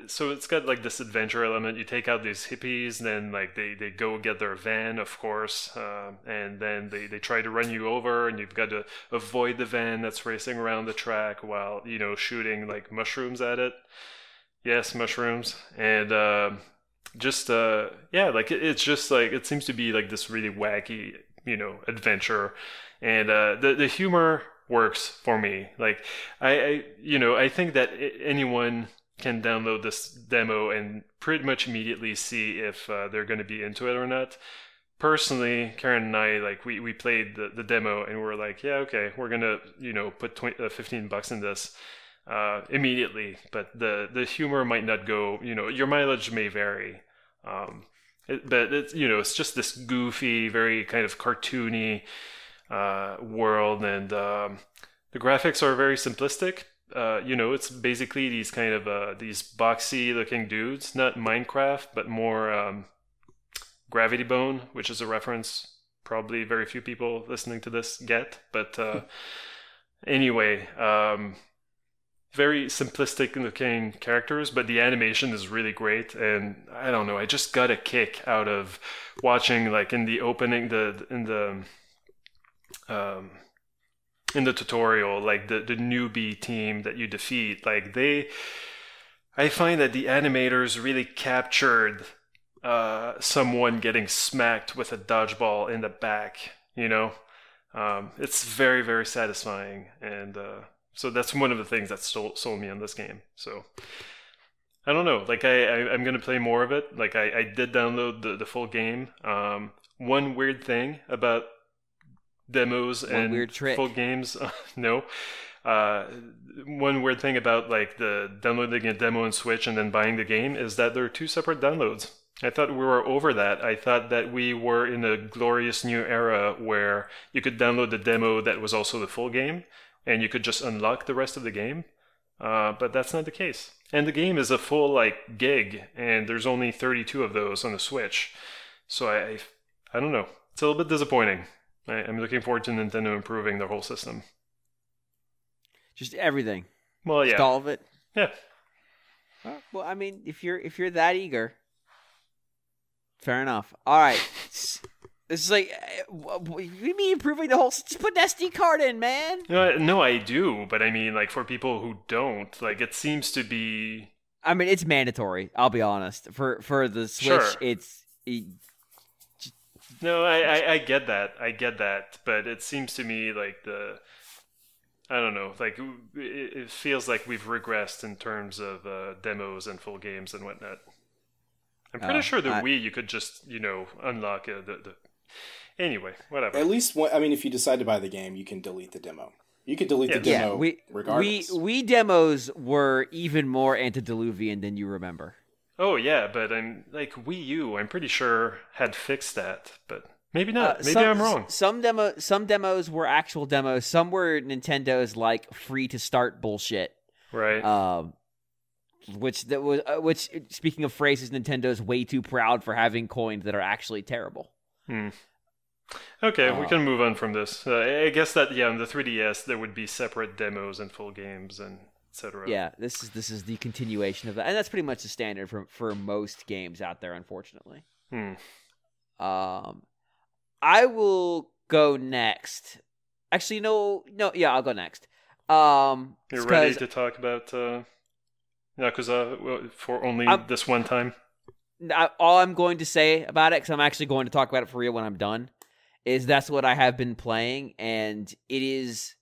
so it's got like this adventure element. You take out these hippies, and then like they go get their van, of course, and then they try to run you over, and you've got to avoid the van that's racing around the track while shooting like mushrooms at it. Yes, mushrooms, and it's just like it seems to be like this really wacky adventure, and the humor works for me. Like I think that anyone can download this demo and pretty much immediately see if they're going to be into it or not. Personally, Karen and I, like we played the demo and we're like, yeah, okay, we're gonna put $15 in this immediately. But the humor might not go. Your mileage may vary. But it's just this goofy, very kind of cartoony world, and the graphics are very simplistic. It's basically these kind of these boxy looking dudes, not Minecraft, but more Gravity Bone, which is a reference probably very few people listening to this get. But anyway, very simplistic looking characters, but the animation is really great. And I don't know, I just got a kick out of watching, like in the opening, in the tutorial, like the newbie team that you defeat, like I find that the animators really captured someone getting smacked with a dodgeball in the back. It's very, very satisfying, and so that's one of the things that sold me on this game. So I don't know, like I'm gonna play more of it. Like I did download the full game. One weird thing about demos and full games, no. One weird thing about like the downloading a demo on Switch and then buying the game is that there are two separate downloads. I thought we were over that. I thought that we were in a glorious new era where you could download the demo that was also the full game, and you could just unlock the rest of the game. But that's not the case. And the game is a full like gig, and there's only 32 of those on the Switch. So I don't know. It's a little bit disappointing. I'm looking forward to Nintendo improving their whole system. Just everything. Well, yeah. Just all of it. Yeah. Well, I mean, if you're that eager, fair enough. All right. This is like, what do you mean improving the whole? Just put an SD card in, man. No, I do, but I mean, like for people who don't, like it seems to be. I mean, it's mandatory. I'll be honest. For the Switch, sure. No, I get that, but it seems to me like I don't know, like it feels like we've regressed in terms of demos and full games and whatnot. I'm pretty sure the Wii you could just unlock the. Anyway, whatever. At least, if you decide to buy the game, you can delete the demo. You could delete the demo regardless. Wii demos were even more antediluvian than you remember. Oh yeah, but I'm like Wii U. I'm pretty sure had fixed that, but maybe not. Maybe I'm wrong. Some demos were actual demos. Some were Nintendo's like free to start bullshit. Right. Which speaking of phrases, Nintendo's way too proud for having coins that are actually terrible. Okay, we can move on from this. I guess that on the 3DS there would be separate demos and full games and etc. Yeah, this is the continuation of that, and that's pretty much the standard for most games out there, unfortunately. I will go next. Actually, no, yeah, I'll go next. You're ready to talk about Yakuza for only this one time? All I'm going to say about it, because I'm actually going to talk about it for real when I'm done, is that's what I have been playing, and it is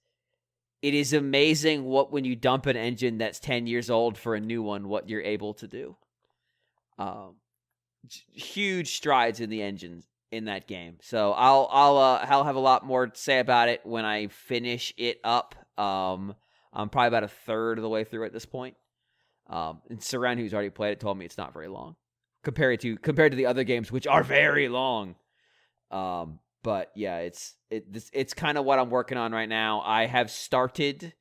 amazing when you dump an engine that's 10 years old for a new one, what you're able to do. Huge strides in the engine in that game. So I'll have a lot more to say about it when I finish it up. I'm probably about a third of the way through at this point. And Seren, who's already played it, told me it's not very long compared to the other games, which are very long. But yeah, it's kind of what I'm working on right now. I have started.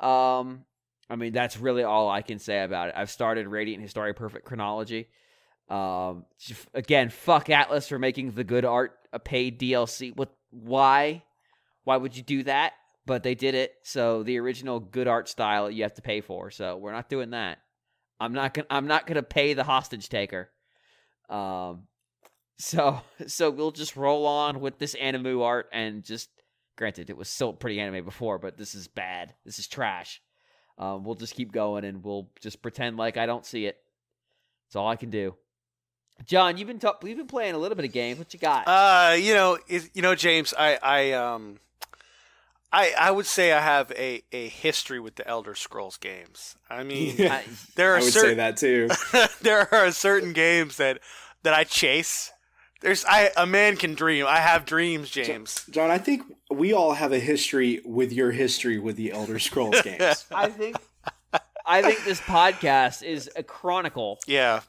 I mean, that's really all I can say about it. I've started Radiant Historia Perfect Chronology. Again, fuck Atlus for making the good art a paid DLC. Why would you do that? But they did it. So the original good art style you have to pay for. So we're not doing that. I'm not gonna pay the hostage taker. So we'll just roll on with this anime art and just, granted, it was still pretty anime before, but this is bad. This is trash. We'll just keep going and we'll just pretend like I don't see it. That's all I can do. John, you've been playing a little bit of games. What you got? James, I would say I have a history with the Elder Scrolls games. I mean, there are I would say that too. There are certain games that I chase. A man can dream. I have dreams, James. John, I think we all have a history with your history with the Elder Scrolls games. I think this podcast is a chronicle. Yeah.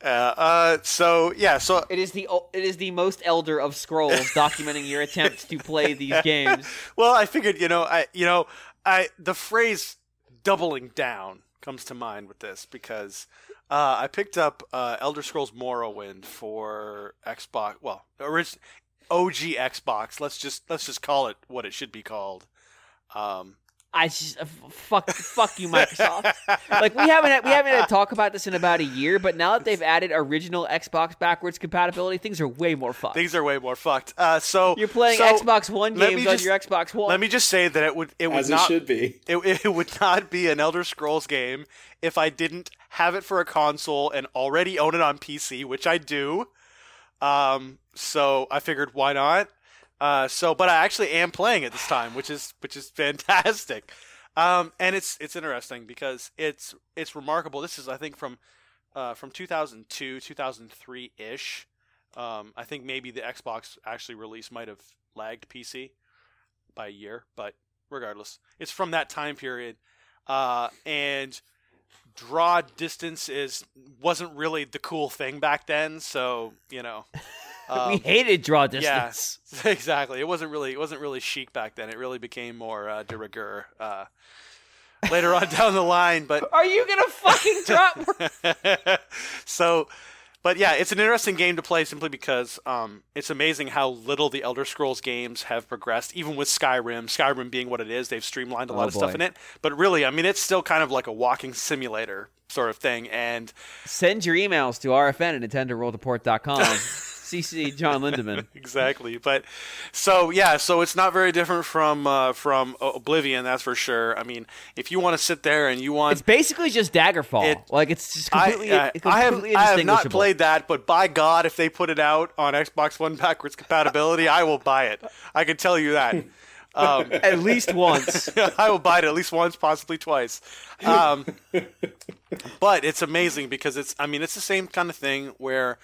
So it is the most elder of scrolls documenting your attempts to play these games. Well, I figured, the phrase "doubling down" comes to mind with this because I picked up Elder Scrolls Morrowind for Xbox. Well, OG Xbox. Let's just call it what it should be called. I just fuck you, Microsoft. Like we haven't had to talk about this in about a year, but now that they've added original Xbox backwards compatibility, things are way more fucked. So you're playing Xbox One games on your Xbox One. Let me just say that it would not should be. It would not be an Elder Scrolls game if I didn't have it for a console and already own it on PC, which I do. So I figured, why not? But I actually am playing it this time, which is fantastic. And it's interesting because it's remarkable. This is, I think, from 2002, 2003 ish. I think maybe the Xbox actually release might have lagged PC by a year, but regardless, it's from that time period. And draw distance wasn't really the cool thing back then, so we hated draw distance. Yeah, exactly. It wasn't really chic back then. It really became more de rigueur later on down the line. But are you gonna fucking drop? But yeah, it's an interesting game to play simply because it's amazing how little the Elder Scrolls games have progressed. Even with Skyrim, Skyrim being what it is, they've streamlined a lot of stuff in it. But really, I mean, it's still kind of like a walking simulator sort of thing. And send your emails to rfn@nintendoworldreport.com. CC John Lindemann. Exactly. But so it's not very different from Oblivion, that's for sure. I mean, if you want to sit there and you want, it's basically just Daggerfall. It's just completely I have not played that, but by God, if they put it out on Xbox One backwards compatibility, I will buy it. I can tell you that. At least once. I will buy it at least once, possibly twice. But it's amazing because it's the same kind of thing where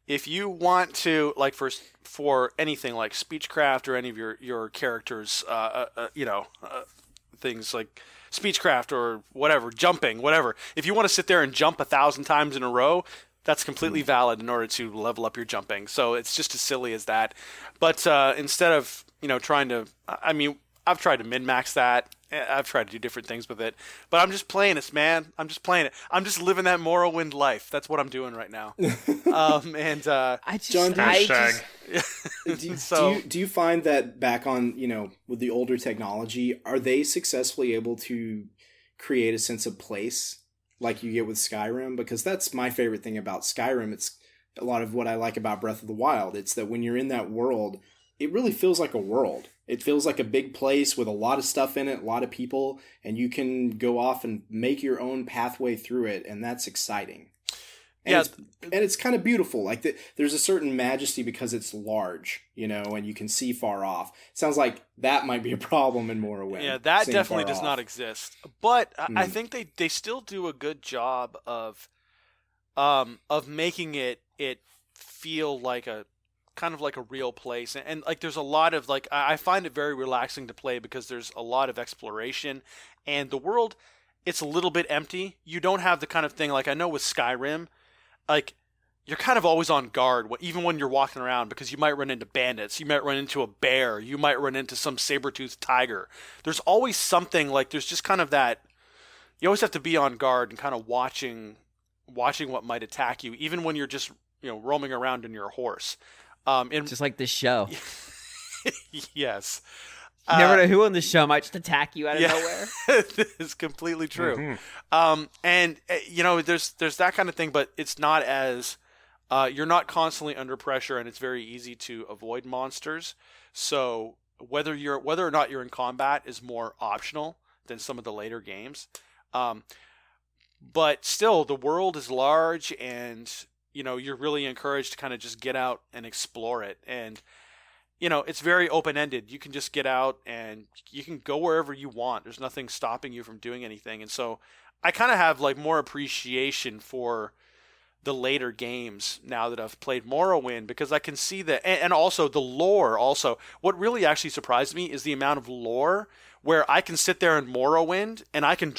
if you want to, like, for anything like Speechcraft or any of your characters, things like Speechcraft or whatever, jumping, whatever. If you want to sit there and jump 1,000 times in a row, that's completely valid in order to level up your jumping. So it's just as silly as that. But instead of trying to, I've tried to min-max that. I've tried to do different things with it, but I'm just playing this, man. I'm just playing it. I'm just living that Morrowind life. That's what I'm doing right now. Do you find that back on, with the older technology, are they successfully able to create a sense of place like you get with Skyrim? Because that's my favorite thing about Skyrim. It's a lot of what I like about Breath of the Wild. It's that when you're in that world, it really feels like a world. It feels like a big place with a lot of stuff in it, a lot of people, and you can go off and make your own pathway through it, and that's exciting. And it's kind of beautiful. Like there's a certain majesty because it's large, and you can see far off. Sounds like that might be a problem in Morrowind. Yeah, that definitely does not exist. But I think they still do a good job of of making it feel like a kind of like a real place, and like there's a lot of like I find it very relaxing to play because there's a lot of exploration, and the world, it's a little bit empty. You don't have the kind of thing like I know with Skyrim, like you're kind of always on guard even when you're walking around, because you might run into bandits, you might run into a bear, you might run into some saber-toothed tiger. There's always something, like there's just kind of that, you always have to be on guard and kind of watching what might attack you, even when you're just roaming around in your horse. Just like this show. Yes. You never know who on the show might just attack you out of nowhere. It's completely true. And there's that kind of thing, but it's not as you're not constantly under pressure, and it's very easy to avoid monsters. So whether or not you're in combat is more optional than some of the later games. But still, the world is large, and you're really encouraged to kind of just get out and explore it. And it's very open-ended. You can just get out and you can go wherever you want. There's nothing stopping you from doing anything. And so I kind of have like more appreciation for the later games now that I've played Morrowind, because I can see that, and also the lore. Also, what really actually surprised me is the amount of lore where I can sit there in Morrowind and I can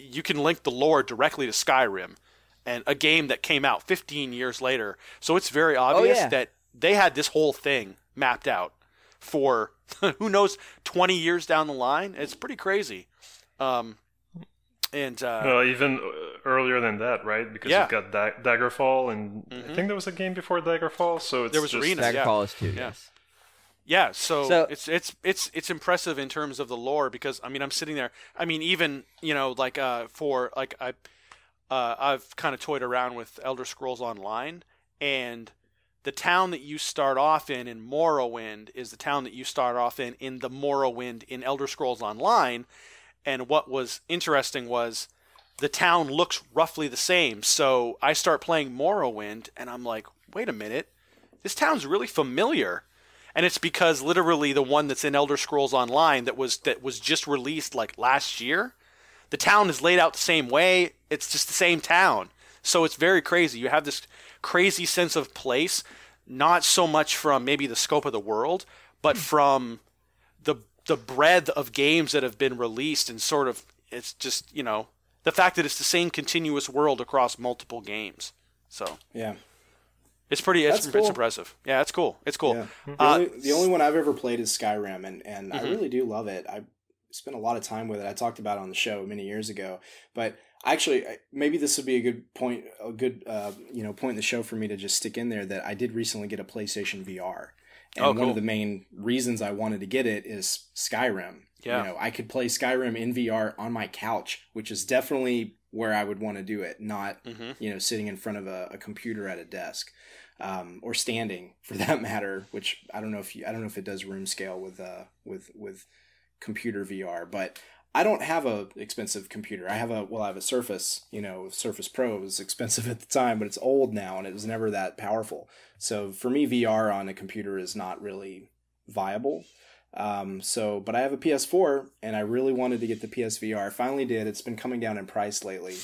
you can link the lore directly to Skyrim, and a game that came out 15 years later. So it's very obvious that they had this whole thing mapped out for who knows 20 years down the line. It's pretty crazy. Well, even earlier than that, right? Because you've got Daggerfall, and I think there was a game before Daggerfall. So there was Arena. Daggerfall is too. Yes. Yeah, so it's impressive in terms of the lore, because I'm sitting there. Even I've kind of toyed around with Elder Scrolls Online, and the town that you start off in Morrowind is the town that you start off in the Morrowind in Elder Scrolls Online. And what was interesting was the town looks roughly the same. So I start playing Morrowind, and I'm like, wait a minute, this town's really familiar. And it's because literally the one that's in Elder Scrolls Online that was just released like last year, the town is laid out the same way. It's just the same town. So it's very crazy. You have this crazy sense of place, not so much from maybe the scope of the world, but from the breadth of games that have been released, and sort of it's just, the fact that it's the same continuous world across multiple games. So yeah. It's pretty. It's impressive. Yeah, it's cool. It's cool. Yeah. The only one I've ever played is Skyrim, and I really do love it. I spent a lot of time with it. I talked about it on the show many years ago, but actually, maybe this would be a good point in the show for me to just stick in there that I did recently get a PlayStation VR, and one of the main reasons I wanted to get it is Skyrim. Yeah, I could play Skyrim in VR on my couch, which is definitely where I would want to do it, not sitting in front of a computer at a desk. Or standing, for that matter, which I don't know if it does room scale with computer VR, but I don't have a expensive computer. I have a Surface. Surface Pro was expensive at the time, but it's old now and it was never that powerful. So for me, VR on a computer is not really viable. But I have a PS4 and I really wanted to get the PSVR. I finally did. It's been coming down in price lately,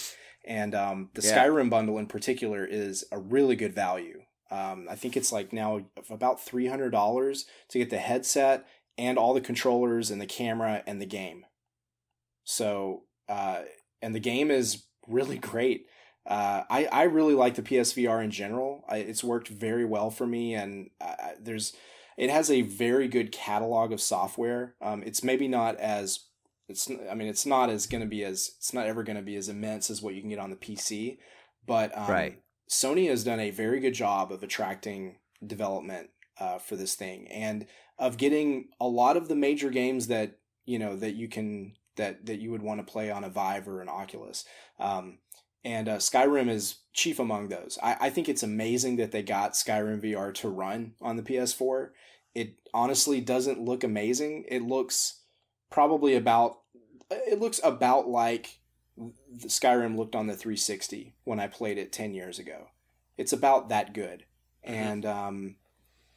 and the Skyrim bundle in particular is a really good value. I think it's like now about $300 to get the headset and all the controllers and the camera and the game. So, and the game is really great. I really like the PSVR in general. It's worked very well for me, and it has a very good catalog of software. It's maybe not as it's not ever going to be as immense as what you can get on the PC, but right. Sony has done a very good job of attracting development for this thing, and of getting a lot of the major games that you would want to play on a Vive or an Oculus. And Skyrim is chief among those. I think it's amazing that they got Skyrim VR to run on the PS4. It honestly doesn't look amazing. It looks about like the Skyrim looked on the 360 when I played it 10 years ago. It's about that good. And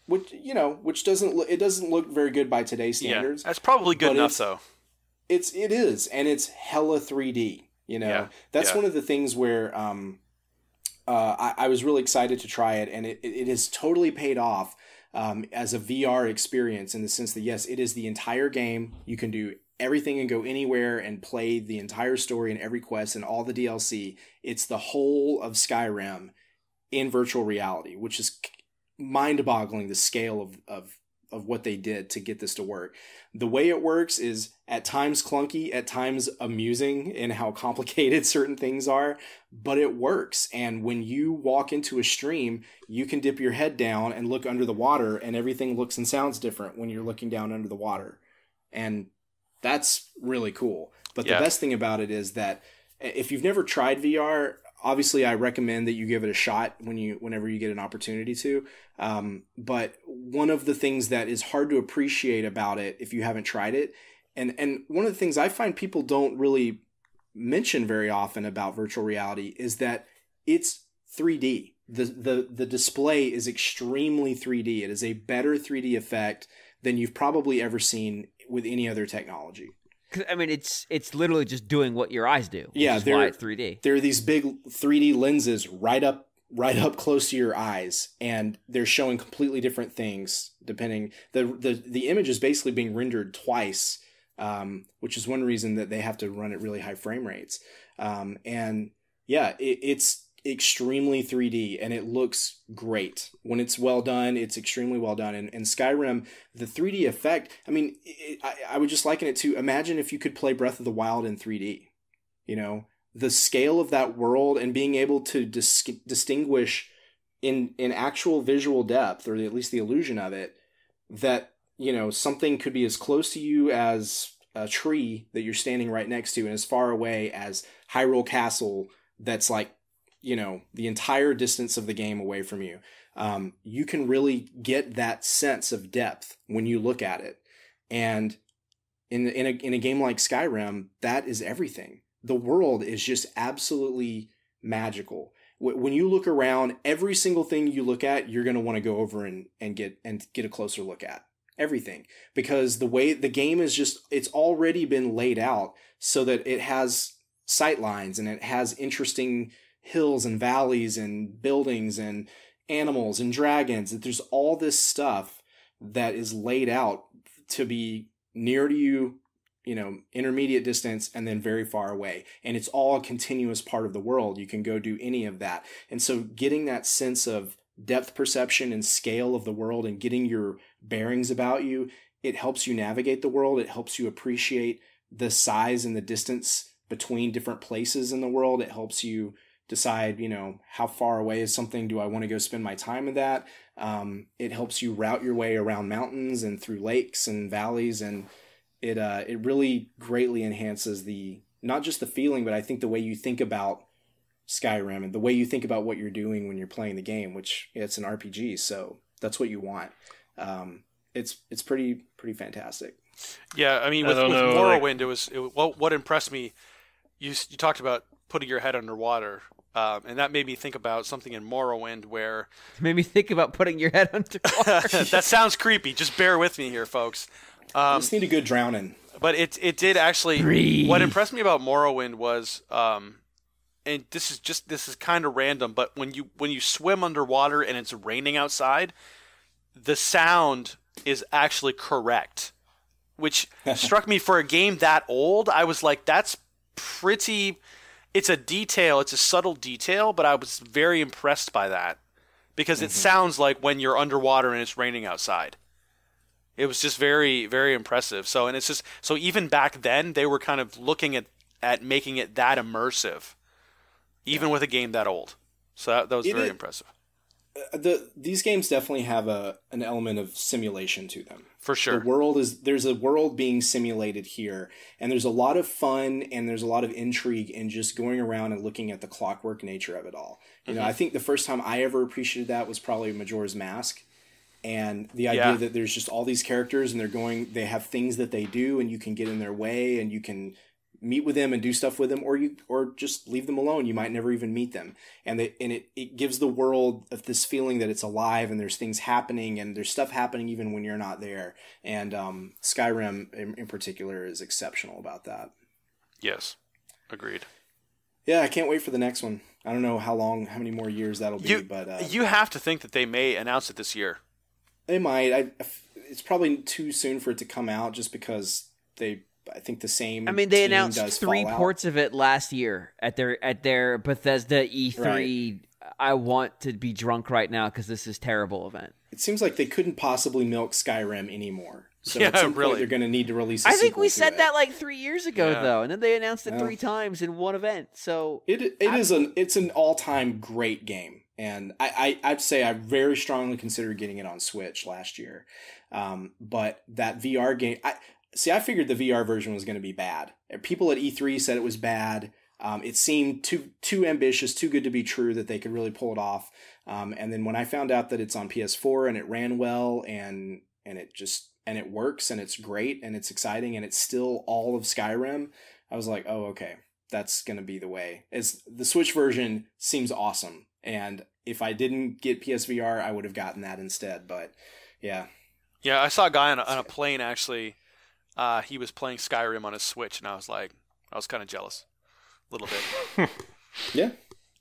which doesn't look very good by today's standards. Yeah, that's probably good enough though. It is, and it's hella 3D. You know, Yeah. that's Yeah. one of the things where I was really excited to try it, and it has totally paid off as a VR experience in the sense that, yes, it is the entire game. You can do everything and go anywhere and play the entire story and every quest and all the DLC. It's the whole of Skyrim in virtual reality, which is mind-boggling, the scale of what they did to get this to work. The way it works is at times clunky, at times amusing in how complicated certain things are, but it works. And when you walk into a stream, you can dip your head down and look under the water, and everything looks and sounds different when you're looking down under the water. And that's really cool. But the best thing about it is that if you've never tried VR, obviously I recommend that you give it a shot whenever you get an opportunity to. But one of the things that is hard to appreciate about it if you haven't tried it, and one of the things I find people don't really mention very often about virtual reality is that it's 3D. The display is extremely 3D. It is a better 3D effect than you've probably ever seen with any other technology. I mean, it's literally just doing what your eyes do. Yeah, which is why it's 3D. There are these big 3D lenses right up close to your eyes, and they're showing completely different things depending. The image is basically being rendered twice, which is one reason that they have to run at really high frame rates. And yeah, it's extremely 3D, and it looks great. When it's well done, it's extremely well done. And Skyrim, the 3D effect, I mean, I would just liken it to, imagine if you could play Breath of the Wild in 3D. You know, the scale of that world and being able to distinguish in actual visual depth, or at least the illusion of it, that, you know, something could be as close to you as a tree that you're standing right next to, and as far away as Hyrule Castle that's like, you know, the entire distance of the game away from you. You can really get that sense of depth when you look at it. And in a game like Skyrim, that is everything. The world is just absolutely magical. When you look around, every single thing you look at, you're going to want to go over and get a closer look at everything, because the way the game is just, it's already been laid out so that it has sight lines and it has interesting hills and valleys and buildings and animals and dragons. That there's all this stuff that is laid out to be near to you, you know, intermediate distance, and then very far away. And it's all a continuous part of the world. You can go do any of that. And so getting that sense of depth perception and scale of the world and getting your bearings about you, it helps you navigate the world. It helps you appreciate the size and the distance between different places in the world. It helps you decide, you know, how far away is something? Do I want to go spend my time with that? It helps you route your way around mountains and through lakes and valleys, and it really greatly enhances not just the feeling, but I think the way you think about Skyrim and the way you think about what you're doing when you're playing the game, which it's an RPG, so that's what you want. It's pretty fantastic. Yeah, I mean, with Morrowind, what impressed me. You talked about putting your head underwater. And that made me think about something in Morrowind where... It made me think about putting your head underwater. That sounds creepy. Just bear with me here, folks. You just need a good drowning. But it did actually... Breathe. What impressed me about Morrowind was... and this is kind of random, but when you swim underwater and it's raining outside, the sound is actually correct. Which struck me for a game that old. I was like, that's pretty... It's a detail, it's a subtle detail, but I was very impressed by that because it sounds like when you're underwater and it's raining outside. It was just very, very impressive. So even back then they were kind of looking at making it that immersive, even with a game that old. So that was very impressive. These games definitely have an element of simulation to them. For sure. There's a world being simulated here, and there's a lot of fun and there's a lot of intrigue in just going around and looking at the clockwork nature of it all. You know, I think the first time I ever appreciated that was probably Majora's Mask, and the idea that there's just all these characters and they have things that they do, and you can get in their way and you can meet with them and do stuff with them, or just leave them alone. You might never even meet them. And it gives the world this feeling that it's alive and there's things happening and there's stuff happening even when you're not there. And Skyrim in particular is exceptional about that. Yes, agreed. Yeah, I can't wait for the next one. I don't know how many more years that'll be, but you have to think that they may announce it this year. They might. It's probably too soon for it to come out, just because I think the same. I mean, they team announced does 3 Fallout. ports of it last year at their Bethesda E3. Right. I want to be drunk right now because this is terrible event. It seems like they couldn't possibly milk Skyrim anymore. So Yeah, at some really. point they're going to need to release a I think sequel we to said it. that like 3 years ago, Yeah. though, and then they announced it Yeah. 3 times in one event. So It's an all-time great game. And I'd say I very strongly considered getting it on Switch last year. But that VR game... I figured the VR version was going to be bad. People at E3 said it was bad. It seemed too ambitious, too good to be true that they could really pull it off. And then when I found out that it's on PS4 and it ran well and it works and it's great and it's exciting and it's still all of Skyrim, I was like, oh, okay, that's going to be the way. The Switch version seems awesome. And if I didn't get PSVR, I would have gotten that instead. But yeah. Yeah, I saw a guy on a plane, actually. He was playing Skyrim on his Switch, and I was kind of jealous. A little bit. Yeah.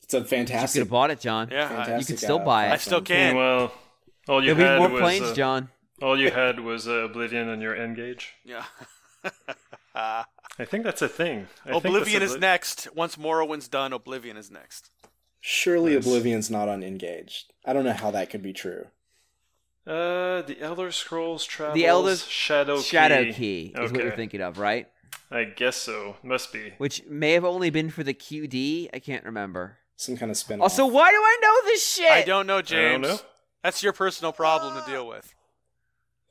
It's a you fantastic... could have bought it, John. Yeah, fantastic, You could still buy it. I still can. Well, all you There'll had be more was planes, John. all you had was Oblivion and your N-Gage. Yeah. I think that's a thing. Oblivion is next. Once Morrowind's done, Oblivion is next. Surely Nice. Oblivion's not on Engaged. I don't know how that could be true. The Elder Scrolls Travels The Elder Shadow Key is what Okay. you're thinking of, right? I guess so. Must be. Which may have only been for the QD. I can't remember. Some kind of spin-off. Also, why do I know this shit? I don't know, James. know. That's your personal problem to deal with.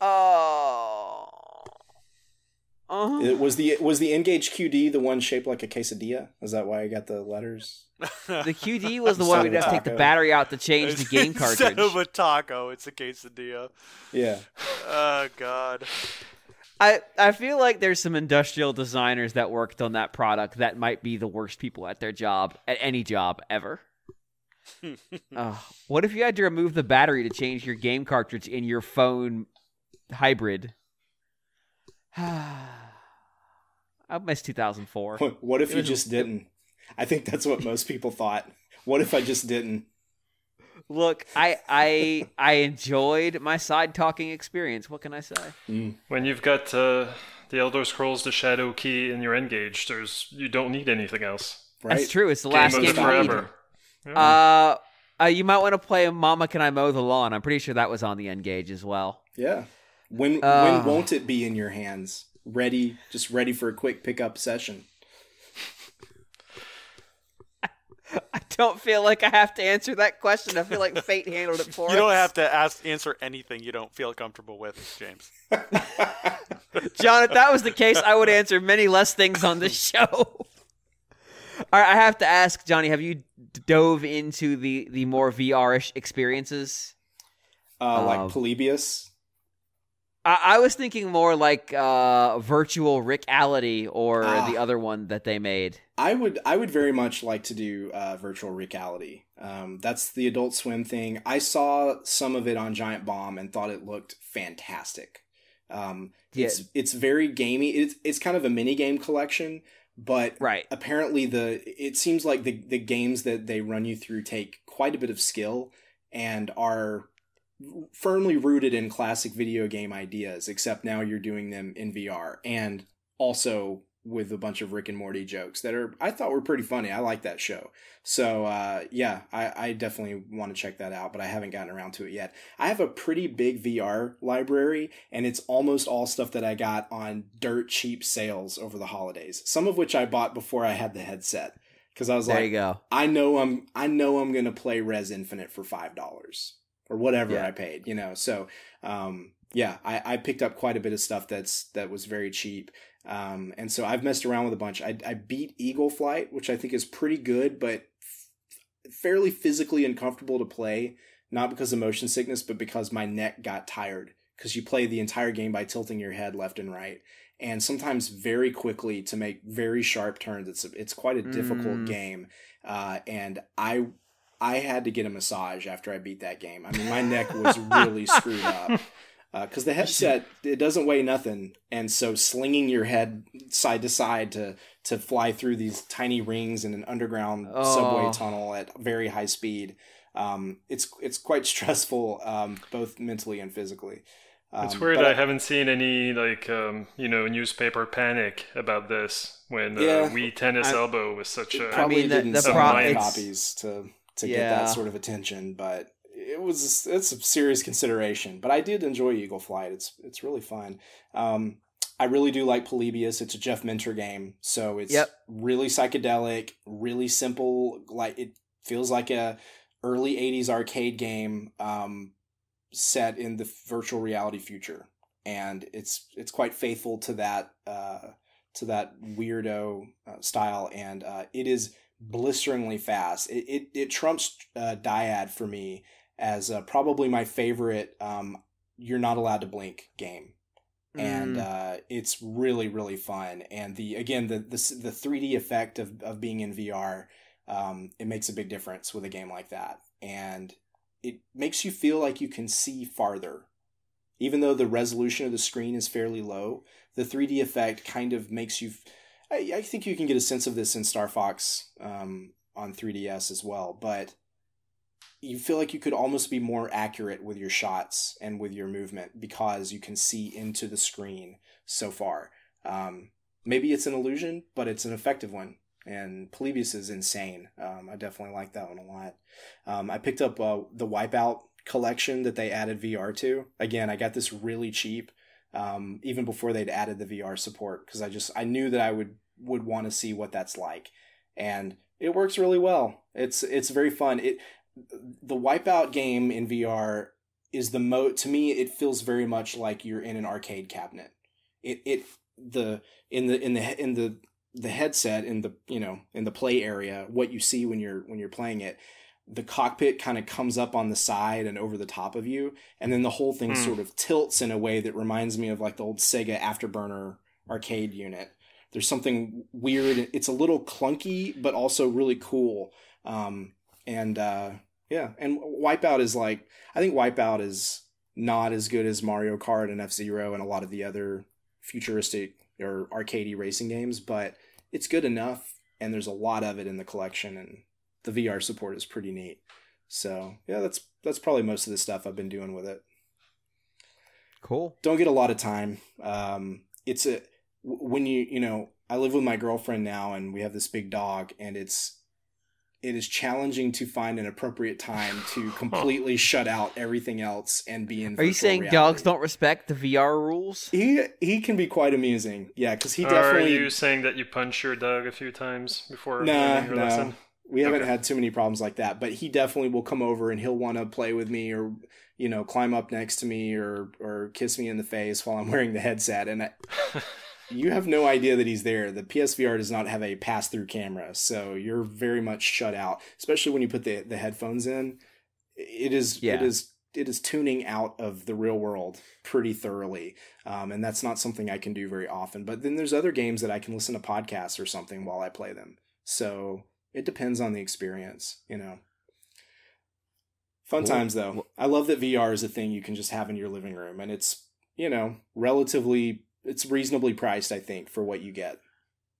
Oh. It was the Engage QD the one shaped like a quesadilla? Is that why I got the letters? The QD was the one we'd have to take the Taco. battery out to change the game cartridge. Instead of a taco, it's a quesadilla. Yeah. Oh, God. I feel like there's some industrial designers that worked on that product that might be the worst people at their job, at any job ever. What if you had to remove the battery to change your game cartridge in your phone hybrid? I miss 2004. What if you just didn't? I think that's what most people thought. What if I just didn't? Look, I enjoyed my side talking experience. What can I say? When you've got the Elder Scrolls The Shadow Key in your N-Gage, you don't need anything else. Right? That's true. It's the last Game game of you forever. need. You might want to play Mama Can I Mow the Lawn. I'm pretty sure that was on the N-Gage as well. Yeah. When won't it be in your hands? Ready for a quick pickup session. I don't feel like I have to answer that question. I feel like fate handled it for us. You don't have to answer anything you don't feel comfortable with, James. John, if that was the case, I would answer many less things on this show. All right, I have to ask, Johnny, have you dove into the more VR-ish experiences? Like Polybius? I was thinking more like virtual reality or the other one that they made. I would very much like to do virtual reality. That's the Adult Swim thing. I saw some of it on Giant Bomb and thought it looked fantastic. It's very gamey. It's kind of a mini game collection, but right. Apparently it seems like the games that they run you through take quite a bit of skill and are firmly rooted in classic video game ideas, except now you're doing them in VR and also with a bunch of Rick and Morty jokes that I thought were pretty funny. I like that show. So I definitely want to check that out, but I haven't gotten around to it yet. I have a pretty big VR library, and it's almost all stuff that I got on dirt cheap sales over the holidays, some of which I bought before I had the headset. Because I was there you go. I know I'm going to play Res Infinite for $5 or whatever I paid, So, I picked up quite a bit of stuff that was very cheap. And so I've messed around with a bunch. I beat Eagle Flight, which I think is pretty good, but fairly physically uncomfortable to play, not because of motion sickness, but because my neck got tired, because you play the entire game by tilting your head left and right. And sometimes very quickly to make very sharp turns. It's quite a difficult game. And I had to get a massage after I beat that game. I mean, my neck was really screwed up. because the headset, it doesn't weigh nothing, and so slinging your head side to side to fly through these tiny rings in an underground subway tunnel at very high speed, it's quite stressful, both mentally and physically. It's weird. I haven't seen any newspaper panic about this when Wii Tennis Elbow was such a. Probably didn't sell enough copies to get that sort of attention, but it's a serious consideration. But I did enjoy Eagle Flight. It's really fun. I really do like Polybius. It's a Jeff Minter game, so it's really psychedelic, really simple. Like it feels like a early '80s arcade game. Set in the virtual reality future, and it's quite faithful to that weirdo style, and it is blisteringly fast. It trumps Dyad for me as probably my favorite you're not allowed to blink game, and it's really, really fun. And the 3D effect of being in VR, it makes a big difference with a game like that, and it makes you feel like you can see farther. Even though the resolution of the screen is fairly low, the 3D effect kind of makes you... I think you can get a sense of this in Star Fox on 3DS as well, but you feel like you could almost be more accurate with your shots and with your movement because you can see into the screen so far. Maybe it's an illusion, but it's an effective one. And Polybius is insane. I definitely like that one a lot. I picked up the Wipeout collection that they added VR to. Again, I got this really cheap, even before they'd added the VR support, because I knew that I would want to see what that's like, and it works really well. It's very fun. The Wipeout game in VR is to me it feels very much like you're in an arcade cabinet. The headset in the play area, what you see when you're playing it, the cockpit kind of comes up on the side and over the top of you, and then the whole thing sort of tilts in a way that reminds me of like the old Sega Afterburner arcade unit. There's something weird. It's a little clunky, but also really cool. And Wipeout is I think Wipeout is not as good as Mario Kart and F-Zero and a lot of the other futuristic or arcadey racing games, but it's good enough, and there's a lot of it in the collection, and the VR support is pretty neat. So yeah, that's probably most of the stuff I've been doing with it. Cool. Don't get a lot of time. When I live with my girlfriend now, and we have this big dog, and it is challenging to find an appropriate time to completely shut out everything else and be in virtual Are you saying reality. Dogs don't respect the VR rules? He can be quite amusing. Yeah, because he definitely... Are you saying that you punch your dog a few times before learning your lesson? We haven't had too many problems like that, but he definitely will come over and he'll want to play with me or, climb up next to me or kiss me in the face while I'm wearing the headset. And you have no idea that he's there. The PSVR does not have a pass-through camera, so you're very much shut out, especially when you put the headphones in. It is tuning out of the real world pretty thoroughly, and that's not something I can do very often. But then there's other games that I can listen to podcasts or something while I play them. So it depends on the experience, Fun times, though. I love that VR is a thing you can just have in your living room, and it's, it's reasonably priced, I think, for what you get.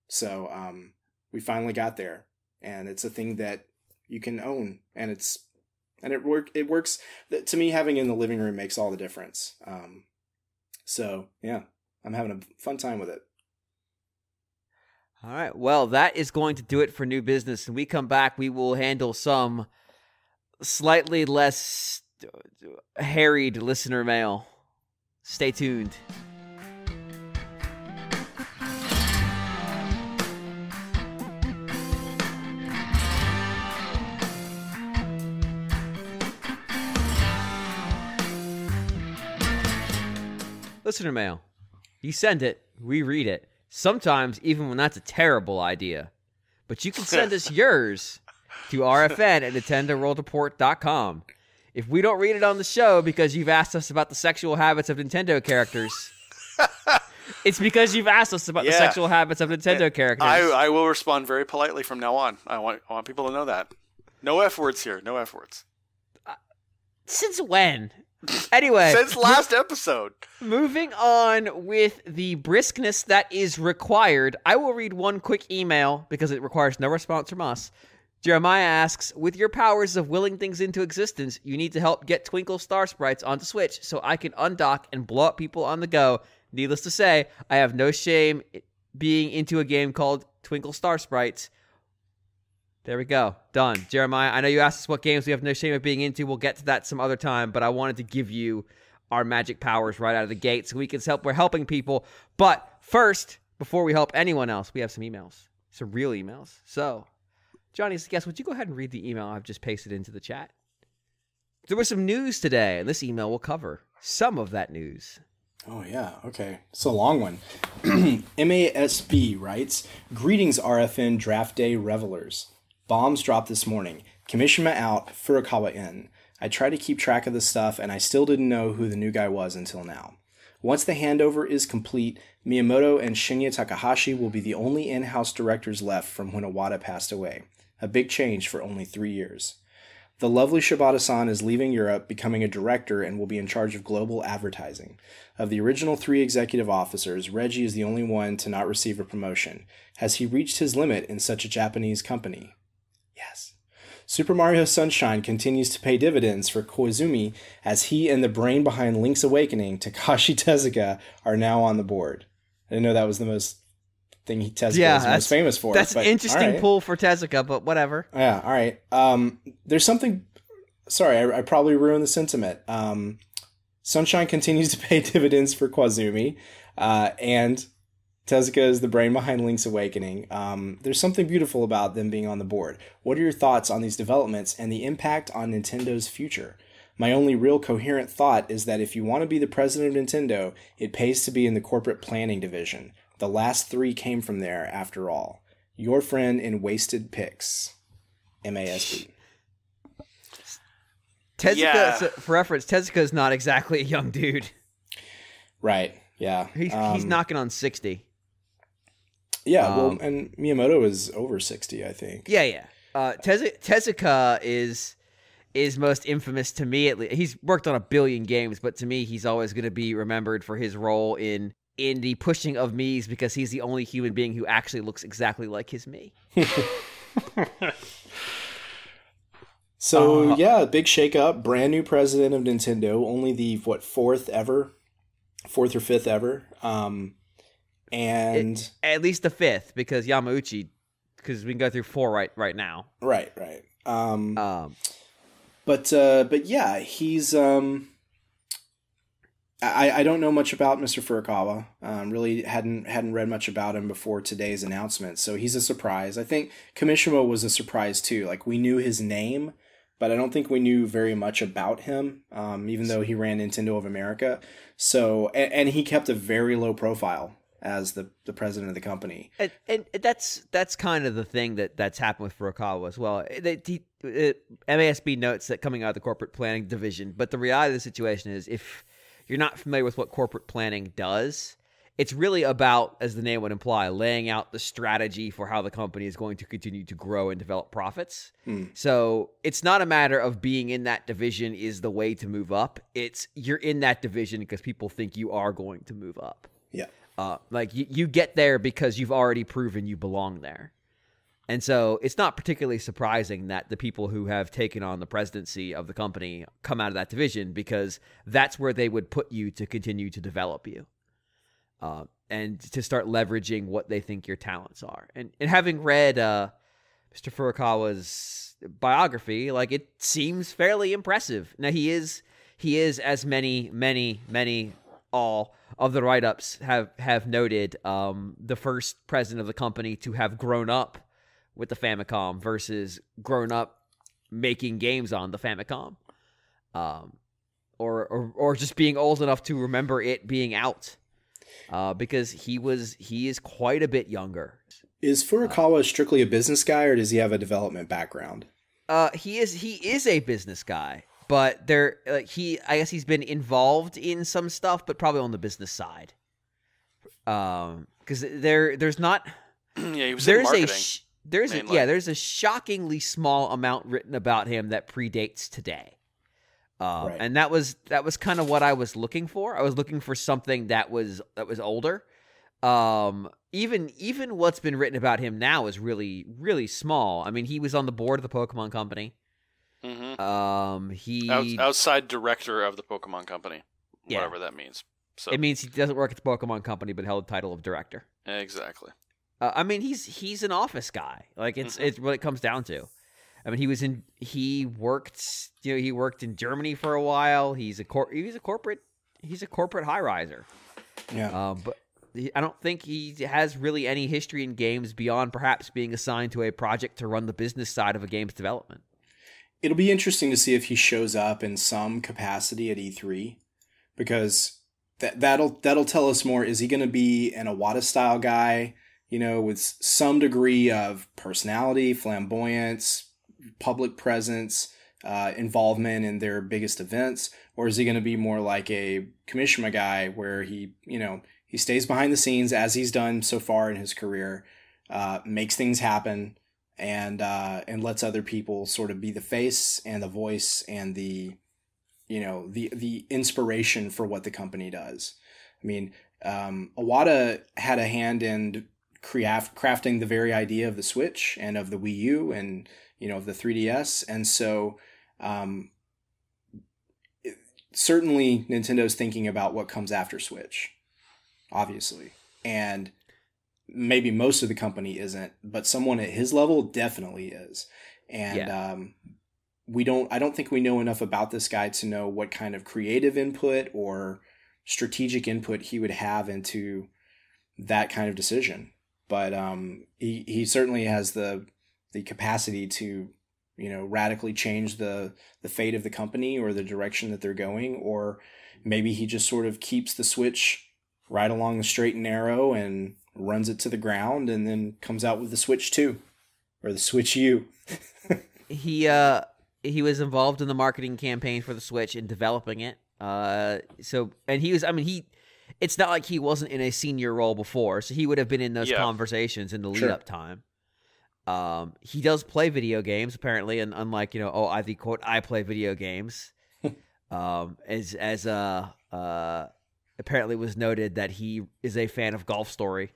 So we finally got there, and it's a thing that you can own, and it works. To me, having it in the living room makes all the difference. So yeah, I'm having a fun time with it. All right. Well, that is going to do it for new business. When we come back, we will handle some slightly less harried listener mail. Stay tuned. Listener mail. You send it, we read it. Sometimes even when that's a terrible idea. But you can send us yours to rfn@nintendoworldreport.com. If we don't read it on the show because you've asked us about the sexual habits of Nintendo characters, it's because you've asked us about the sexual habits of Nintendo characters. I will respond very politely from now on. I want people to know that. No F words here. No F words. Since when? Anyway, Since last episode. moving on with the briskness that is required, I will read one quick email because it requires no response from us. Jeremiah asks, with your powers of willing things into existence, you need to help get Twinkle Star Sprites onto Switch so I can undock and blow up people on the go. Needless to say, I have no shame being into a game called Twinkle Star Sprites. There we go. Done. Jeremiah, I know you asked us what games we have no shame of being into. We'll get to that some other time, but I wanted to give you our magic powers right out of the gate so we can help. We're helping people. But first, before we help anyone else, we have some emails. Some real emails. So, Johnny's guest, would you go ahead and read the email I've just pasted into the chat? There was some news today, and this email will cover some of that news. Oh, yeah. Okay. It's a long one. MASB writes, greetings, RFN Draft Day revelers. Bombs dropped this morning. Kimishima out, Furukawa in. I tried to keep track of the stuff, and I still didn't know who the new guy was until now. Once the handover is complete, Miyamoto and Shinya Takahashi will be the only in-house directors left from when Iwata passed away. A big change for only 3 years. The lovely Shibata-san is leaving Europe, becoming a director, and will be in charge of global advertising. Of the original 3 executive officers, Reggie is the only one to not receive a promotion. Has he reached his limit in such a Japanese company? Yes. Super Mario Sunshine continues to pay dividends for Koizumi, as he and the brain behind Link's Awakening, Takashi Tezuka, are now on the board. I didn't know that was the most thing Tezuka is most famous for. That's an interesting pull for Tezuka, but whatever. Yeah, all right. There's something... Sorry, I probably ruined the sentiment. Sunshine continues to pay dividends for Koizumi, and Tezuka is the brain behind Link's Awakening. There's something beautiful about them being on the board. What are your thoughts on these developments and the impact on Nintendo's future? My only real coherent thought is that if you want to be the president of Nintendo, it pays to be in the corporate planning division. The last 3 came from there, after all. Your friend in Wasted Pics. MASB. Tezuka, for reference, Tezuka is not exactly a young dude. Right, yeah. He's knocking on 60. Yeah, well, and Miyamoto is over 60, I think. Yeah. Tezuka is most infamous to me, at least. He's worked on a billion games, but to me, he's always going to be remembered for his role in the pushing of Miis because he's the only human being who actually looks exactly like his Mii. So, big shakeup. Brand new president of Nintendo. Only the, 4th or 5th ever. And at least the 5th, because Yamauchi, because we can go through 4 right now. Right. But yeah, he's I don't know much about Mr. Furukawa. Really hadn't read much about him before today's announcement, so he's a surprise. I think Kimishima was a surprise too. Like, we knew his name, but I don't think we knew very much about him, even though he ran Nintendo of America. So, and he kept a very low profile as the president of the company. And that's kind of the thing that's happened with Furukawa as well. MASB notes that coming out of the corporate planning division, but the reality of the situation is, if you're not familiar with what corporate planning does, it's really about, as the name would imply, laying out the strategy for how the company is going to continue to grow and develop profits. So it's not a matter of being in that division is the way to move up. It's you're in that division because people think you are going to move up. Yeah. Like you get there because you've already proven you belong there. And so it's not particularly surprising that the people who have taken on the presidency of the company come out of that division, because that's where they would put you to continue to develop you. And to start leveraging what they think your talents are. And having read Mr. Furukawa's biography, like, it seems fairly impressive. Now, he is as many all of the write-ups have noted, the first president of the company to have grown up with the Famicom versus grown up making games on the Famicom. Or just being old enough to remember it being out. Because he is quite a bit younger. Is Furukawa strictly a business guy, or does he have a development background? He is a business guy, but I guess he's been involved in some stuff, but probably on the business side. Because there's not. Yeah, he was in marketing. There's a shockingly small amount written about him that predates today. Right. And that was kind of what I was looking for. I was looking for something that was older. Even what's been written about him now is really, really small. I mean, he was on the board of the Pokemon Company. Mm-hmm. He outside director of the Pokemon Company, whatever that means. So it means he doesn't work at the Pokemon Company, but held the title of director. Exactly. I mean, he's an office guy. Like it's what it comes down to. I mean, he worked in Germany for a while. He's a corporate high riser. Yeah. But I don't think he has really any history in games beyond perhaps being assigned to a project to run the business side of a game's development. It'll be interesting to see if he shows up in some capacity at E3, because that'll tell us more. Is he going to be an Iwata style guy, with some degree of personality, flamboyance, public presence, involvement in their biggest events, or is he going to be more like a Kimishima guy where he stays behind the scenes as he's done so far in his career, makes things happen, and lets other people sort of be the face and the voice and the inspiration for what the company does. I mean, Iwata had a hand in crafting the very idea of the Switch and of the Wii U and of the 3DS, and so certainly Nintendo's thinking about what comes after Switch, obviously, and maybe most of the company isn't, but someone at his level definitely is. And I don't think we know enough about this guy to know what kind of creative input or strategic input he would have into that kind of decision. But he certainly has the capacity to radically change the fate of the company or the direction that they're going, or maybe he just sort of keeps the Switch right along the straight and narrow and runs it to the ground and then comes out with the Switch 2 or the Switch U. He was involved in the marketing campaign for the Switch and developing it. It's not like he wasn't in a senior role before, so he would have been in those conversations in the lead up time. He does play video games apparently, and unlike I play video games, as apparently was noted that he is a fan of Golf Story.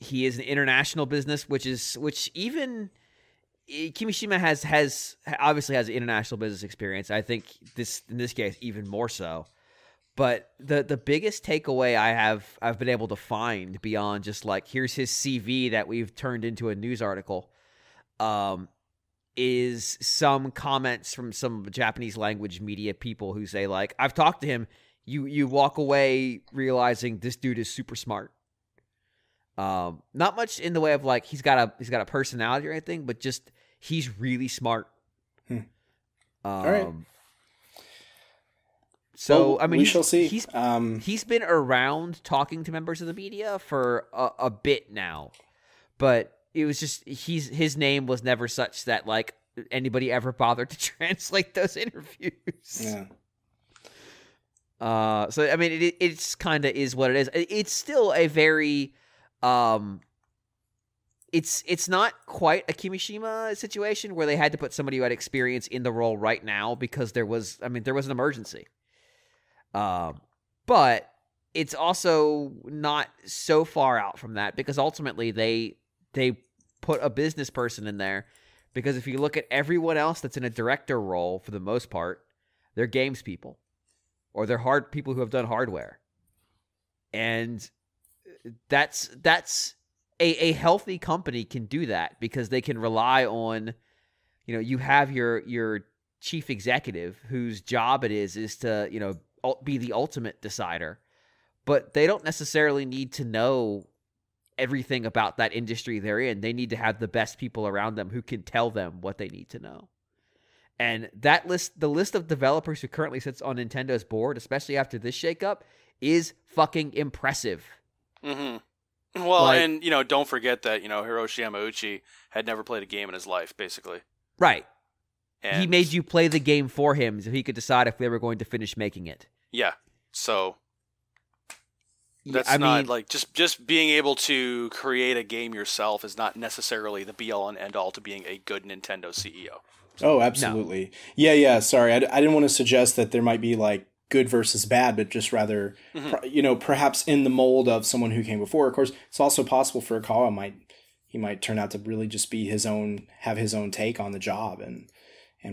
He is an international business, which even Kimishima has obviously has international business experience. I think in this case even more so. But the biggest takeaway I've been able to find beyond just like here's his CV that we've turned into a news article, is some comments from some Japanese language media people who say like, I've talked to him. You walk away realizing this dude is super smart. Not much in the way of like he's got a personality or anything, but just he's really smart. All right. So, well, I mean, we shall see. He's been around talking to members of the media for a bit now, but it was just his name was never such that like anybody ever bothered to translate those interviews. Yeah. So I mean, it's kind of is what it is. It's still a very, it's not quite a Kimishima situation where they had to put somebody who had experience in the role right now because there was an emergency. But it's also not so far out from that because ultimately they put a business person in there because if you look at everyone else that's in a director role for the most part, they're games people or they're people who have done hardware. And that's a healthy company can do that because they can rely on, you have your chief executive whose job it is to, be the ultimate decider, but they don't necessarily need to know everything about that industry they're in. They need to have the best people around them who can tell them what they need to know. And the list of developers who currently sits on Nintendo's board, especially after this shakeup, is fucking impressive. Mm-hmm. Well, and don't forget that Hiroshi Yamauchi had never played a game in his life, basically. Right. And he made you play the game for him so he could decide if they were going to finish making it. Yeah. So that's like just being able to create a game yourself is not necessarily the be all and end all to being a good Nintendo CEO. Oh, absolutely. No. Yeah. Sorry, I didn't want to suggest that there might be like good versus bad, but just rather, perhaps in the mold of someone who came before. Of course, it's also possible for Akawa he might turn out to really just be have his own take on the job and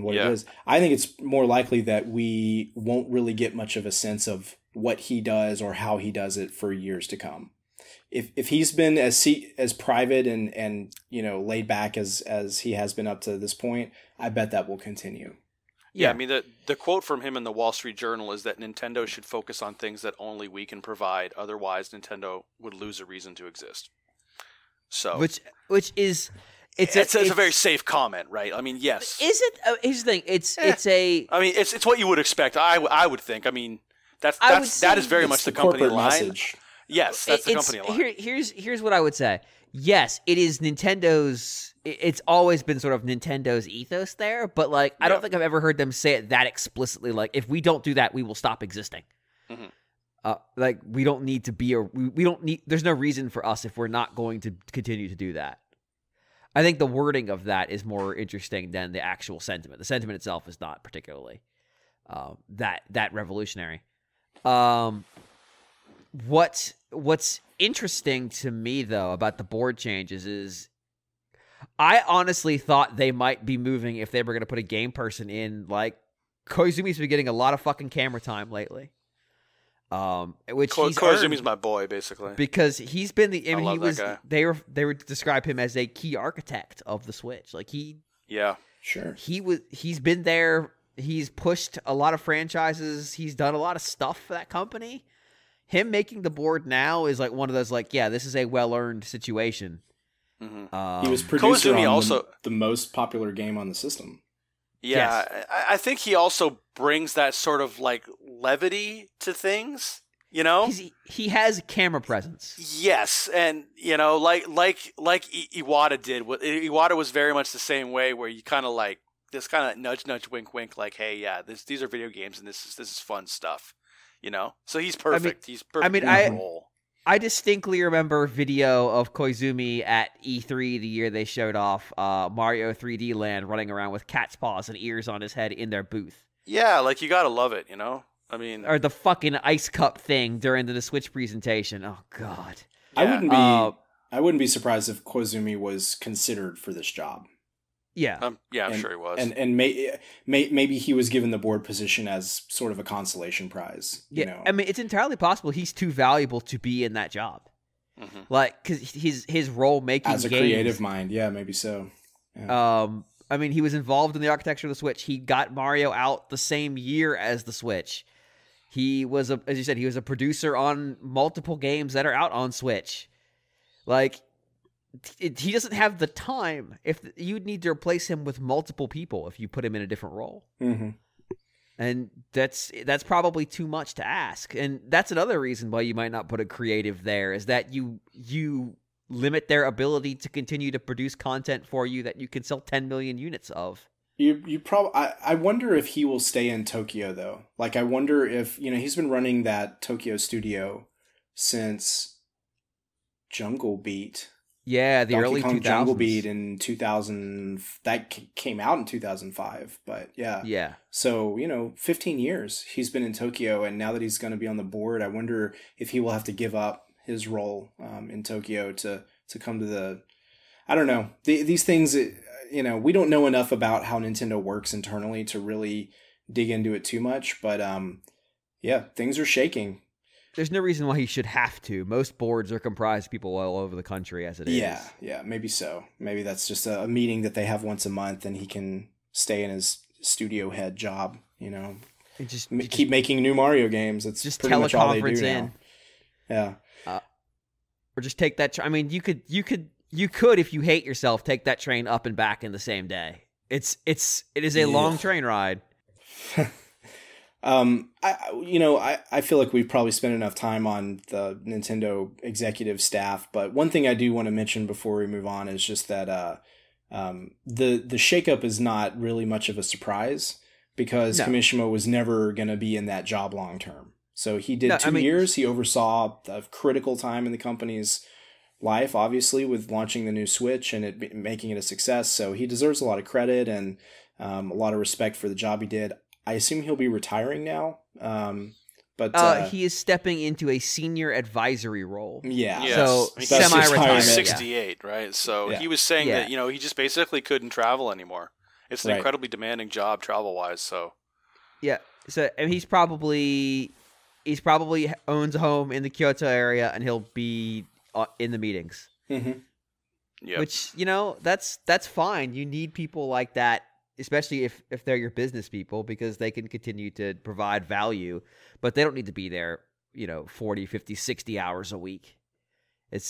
what it is. I think it's more likely that we won't really get much of a sense of what he does or how he does it for years to come. If he's been as private and laid back as he has been up to this point, I bet that will continue. Yeah, I mean, the quote from him in the Wall Street Journal is that Nintendo should focus on things that only we can provide. Otherwise, Nintendo would lose a reason to exist. So, which is it's a very safe comment, right? I mean, yes. Is it? Here's the thing. It's a. I mean, it's what you would expect. I would think. I mean, that is very much the company line. Message. Yes, that's the company line. Here's what I would say. Yes, it is Nintendo's. It's always been sort of Nintendo's ethos there, but like I don't think I've ever heard them say it that explicitly. Like, if we don't do that, we will stop existing. Mm-hmm. Like we don't need to be we don't need. There's no reason for us if we're not going to continue to do that. I think the wording of that is more interesting than the actual sentiment. The sentiment itself is not particularly that revolutionary. What's interesting to me though about the board changes is I honestly thought they might be moving if they were going to put a game person in. Like Koizumi's been getting a lot of fucking camera time lately. Which Koizumi's my boy basically because he's been the. I mean, love that guy. They were describe him as a key architect of the Switch. Like he's been there. He's pushed a lot of franchises. He's done a lot of stuff for that company. Him making the board now is like one of those like, yeah, this is a well-earned situation. Mm-hmm. He was producer on the most popular game on the system. Yeah, yes. I think he also brings that sort of like levity to things, you know? He has camera presence. Yes, and you know, like Iwata did. Iwata was very much the same way, where you kind of like this kind of nudge, wink, wink, like, hey, yeah, these are video games, and this is fun stuff. You know, so he's perfect. He's perfect. I mean, I distinctly remember video of Koizumi at E3 the year they showed off Mario 3D Land running around with cat's paws and ears on his head in their booth. Yeah, like you gotta love it, you know. I mean, or the fucking ice cup thing during the Switch presentation. Oh God, yeah. I wouldn't be surprised if Koizumi was considered for this job. Yeah, I'm sure he was, and maybe he was given the board position as sort of a consolation prize. You know? I mean, it's entirely possible he's too valuable to be in that job. Mm-hmm. Like, because his role making as a creative mind, maybe so. Yeah. I mean, he was involved in the architecture of the Switch. He got Mario out the same year as the Switch. He was as you said, he was a producer on multiple games that are out on Switch. Like. He doesn't have the time. If you'd need to replace him with multiple people if you put him in a different role, and that's probably too much to ask. And that's another reason why you might not put a creative there is that you limit their ability to continue to produce content for you that you can sell 10 million units of. You probably. I wonder if he will stay in Tokyo though. Like I wonder if he's been running that Tokyo studio since Jungle Beat. Yeah, the early 2000s. Jungle Beat in 2000, that came out in 2005, but yeah. Yeah. So, 15 years he's been in Tokyo, and now that he's going to be on the board, I wonder if he will have to give up his role in Tokyo to come to the... I don't know. These things, we don't know enough about how Nintendo works internally to really dig into it too much, but things are shaking. There's no reason why he should have to. Most boards are comprised of people all over the country as it is. Yeah, maybe so. Maybe that's just a meeting that they have once a month and he can stay in his studio head job, And just keep making new Mario games. It's just pretty much all they do now. Yeah. Or just take that... I mean, you could, if you hate yourself, take that train up and back in the same day. It is a long train ride. I feel like we've probably spent enough time on the Nintendo executive staff, but one thing I do want to mention before we move on is just that the shakeup is not really much of a surprise because Kimishima was never going to be in that job long term. So he did 2 years. He oversaw a critical time in the company's life, obviously, with launching the new Switch and making it a success. So he deserves a lot of credit, and A lot of respect for the job he did. I assume he'll be retiring now. But he is stepping into a senior advisory role. Yeah. Yes. So He's semi-retired. He's 68, right? So he was saying that, he just basically couldn't travel anymore. It's an incredibly demanding job travel-wise, so. Yeah. So and he's probably owns a home in the Kyoto area, and he'll be in the meetings. Mm-hmm. Yeah. Which, that's fine. You need people like that, especially if they're your business people, because they can continue to provide value, but they don't need to be there, 40, 50, 60 hours a week. And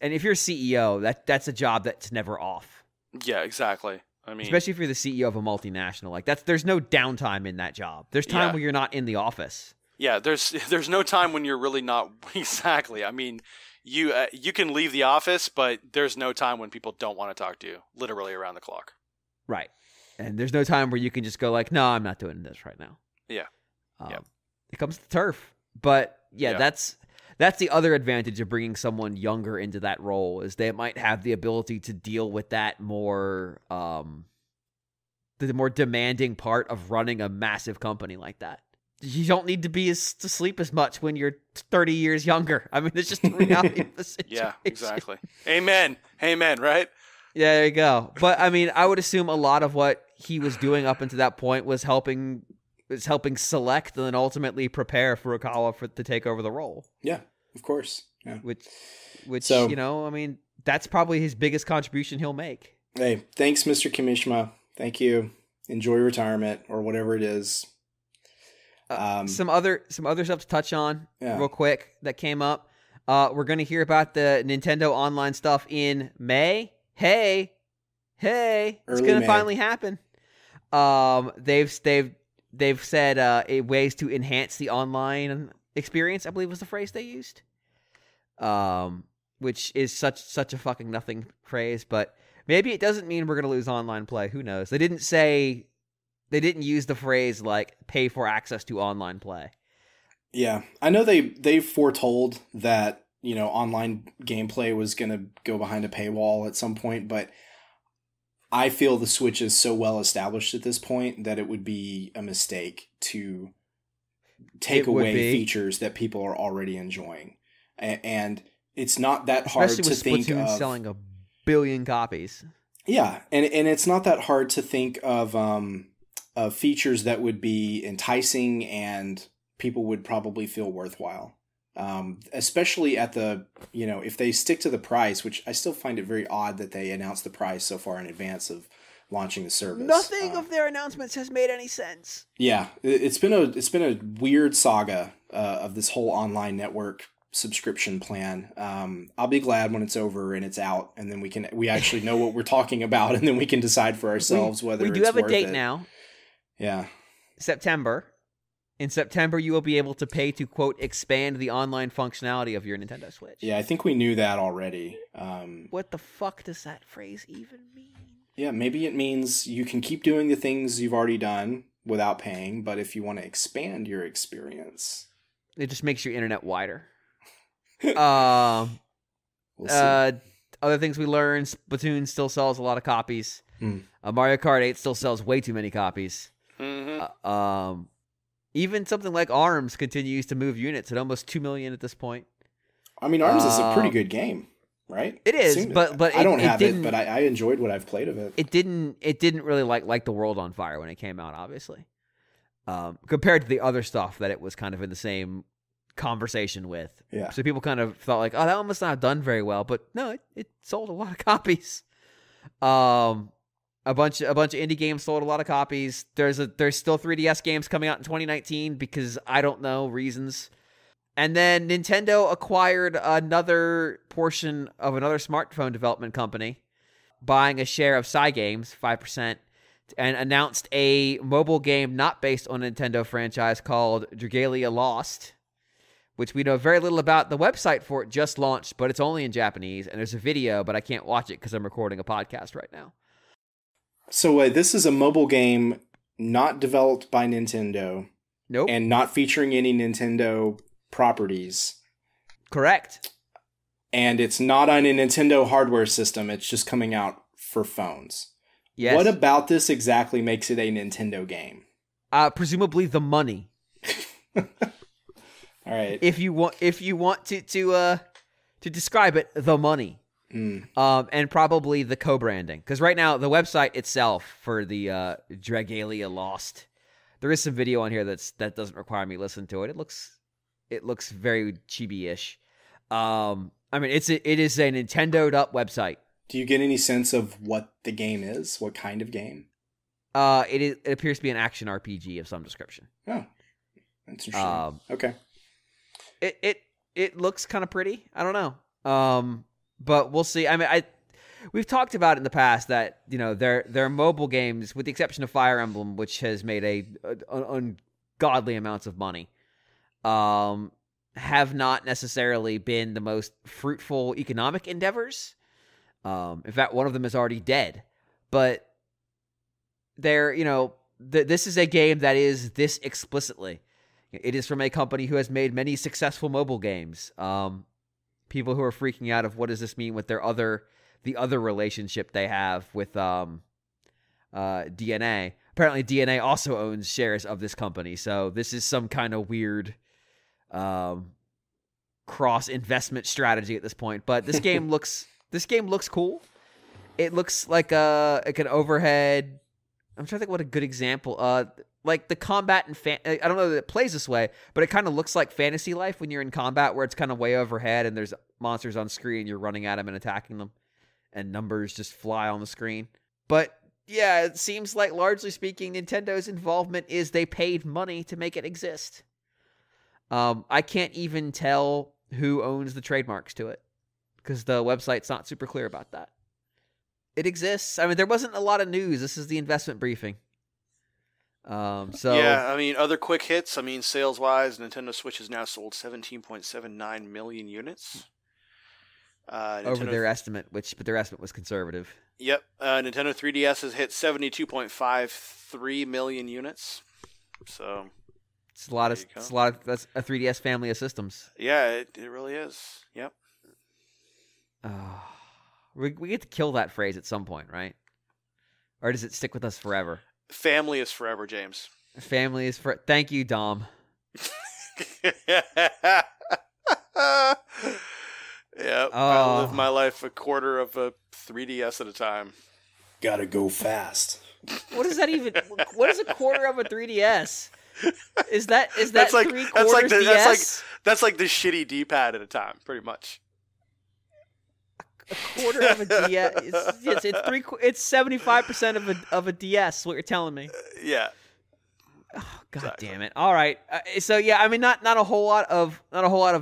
if you're a CEO, that's a job that's never off. Yeah, exactly. I mean, especially if you're the CEO of a multinational, there's no downtime in that job. There's time where you're not in the office. Yeah, there's no time when you're really not. Exactly. I mean, you can leave the office, but there's no time when people don't want to talk to you, literally around the clock. Right. And there's no time where you can just go like, no, I'm not doing this right now. Yeah. It comes to the turf. But that's the other advantage of bringing someone younger into that role, is they might have the ability to deal with that more, the more demanding part of running a massive company like that. You don't need to sleep as much when you're 30 years younger. I mean, it's just the reality of the situation. Yeah, exactly. Amen, right? Yeah, there you go. But I mean, I would assume a lot of what he was doing up until that point was helping select and then ultimately prepare Furukawa to take over the role. Yeah, of course. Yeah. Which so, I mean, that's probably his biggest contribution he'll make. Hey, thanks, Mr. Kimishima. Thank you. Enjoy retirement or whatever it is. Some other stuff to touch on real quick that came up. We're going to hear about the Nintendo Online stuff in May. Hey, it's going to finally happen. They've said ways to enhance the online experience, I believe was the phrase they used. Which is such a fucking nothing phrase, but maybe it doesn't mean we're going to lose online play. Who knows? They didn't use the phrase like pay for access to online play. Yeah. I know they foretold that, online gameplay was going to go behind a paywall at some point, but I feel the Switch is so well established at this point that it would be a mistake to take away features that people are already enjoying. And it's not that hard to think of. Splatoon selling 1 billion copies. Yeah, and it's not that hard to think of features that would be enticing and people would probably feel worthwhile. Especially at the, if they stick to the price, which I still find it very odd that they announced the price so far in advance of launching the service. Nothing of their announcements has made any sense. Yeah, it's been a weird saga of this whole online network subscription plan. I'll be glad when it's over and it's out, and then we actually know what we're talking about, and then we can decide for ourselves whether it's worth it. We do have a date now. Yeah. September. In September, you will be able to pay to, quote, expand the online functionality of your Nintendo Switch. Yeah, I think we knew that already. What the fuck does that phrase even mean? Yeah, maybe it means you can keep doing the things you've already done without paying, but if you want to expand your experience... It just makes your internet wider. We'll see. Other things we learned, Splatoon still sells a lot of copies. Mario Kart 8 still sells way too many copies. Mm-hmm. Even something like ARMS continues to move units at almost 2 million at this point. I mean, ARMS is a pretty good game, right? It is, but I don't have it, but I enjoyed what I've played of it. It didn't really like the world on fire when it came out, obviously. Compared to the other stuff that it was kind of in the same conversation with. Yeah. So people kind of thought like, oh, that one must not have done very well, but no, it sold a lot of copies. A bunch of indie games sold a lot of copies. There's still 3DS games coming out in 2019 because I don't know reasons. And then Nintendo acquired another portion of another smartphone development company, buying a share of Cygames, 5%, and announced a mobile game not based on a Nintendo franchise called Dragalia Lost, which we know very little about. The website for it just launched, but it's only in Japanese, and there's a video, but I can't watch it because I'm recording a podcast right now. So this is a mobile game not developed by Nintendo. Nope. And not featuring any Nintendo properties. Correct. And it's not on a Nintendo hardware system. It's just coming out for phones. Yes. What about this exactly makes it a Nintendo game? Presumably the money. All right. If you want to describe it, the money. And probably the co-branding, because right now the website itself for the Dragalia Lost, there is some video on here that doesn't require me to listen to it. It looks very chibi-ish. I mean, it is a Nintendo'd up website. Do you get any sense of what the game is? What kind of game? It appears to be an action RPG of some description. Oh, that's interesting. Okay. It looks kind of pretty. I don't know. But we'll see. I mean, we've talked about it in the past that, you know, their mobile games, with the exception of Fire Emblem, which has made ungodly amounts of money, have not necessarily been the most fruitful economic endeavors. In fact, one of them is already dead. But they're, you know, this is a game that is this explicitly. It is from a company who has made many successful mobile games. People who are freaking out of what does this mean with the other relationship they have with DNA. Apparently, DNA also owns shares of this company, so this is some kind of weird cross investment strategy at this point. But this game looks cool. It looks like an overhead. I'm trying to think what a good example. Like the combat and I don't know that it plays this way, but it kind of looks like Fantasy Life when you're in combat, where it's kind of way overhead and there's monsters on screen, you're running at them and attacking them, and numbers just fly on the screen. But yeah, it seems like, largely speaking, Nintendo's involvement is they paid money to make it exist. I can't even tell who owns the trademarks to it, because the website's not super clear about that. It exists. I mean, there wasn't a lot of news. This is the investment briefing. Yeah, I mean, other quick hits. I mean, sales-wise, Nintendo Switch has now sold 17.79 million units. Over their estimate, but their estimate was conservative. Yep. Nintendo 3DS has hit 72.53 million units. So it's a lot of that's a 3DS family of systems. Yeah, it really is. Yep. We get to kill that phrase at some point, right? Or does it stick with us forever? Family is forever, James. Family is for. Thank you, Dom. Yep. I live my life a quarter of a 3DS at a time. Gotta go fast. What does that even? What is a quarter of a 3DS? Is that that's like, 3/4 DS? That's like the shitty D-pad at a time, pretty much. A quarter of a DS. It's 75% of a DS. What you're telling me? Yeah. Oh, God damn it! All right. So yeah, I mean, not a whole lot of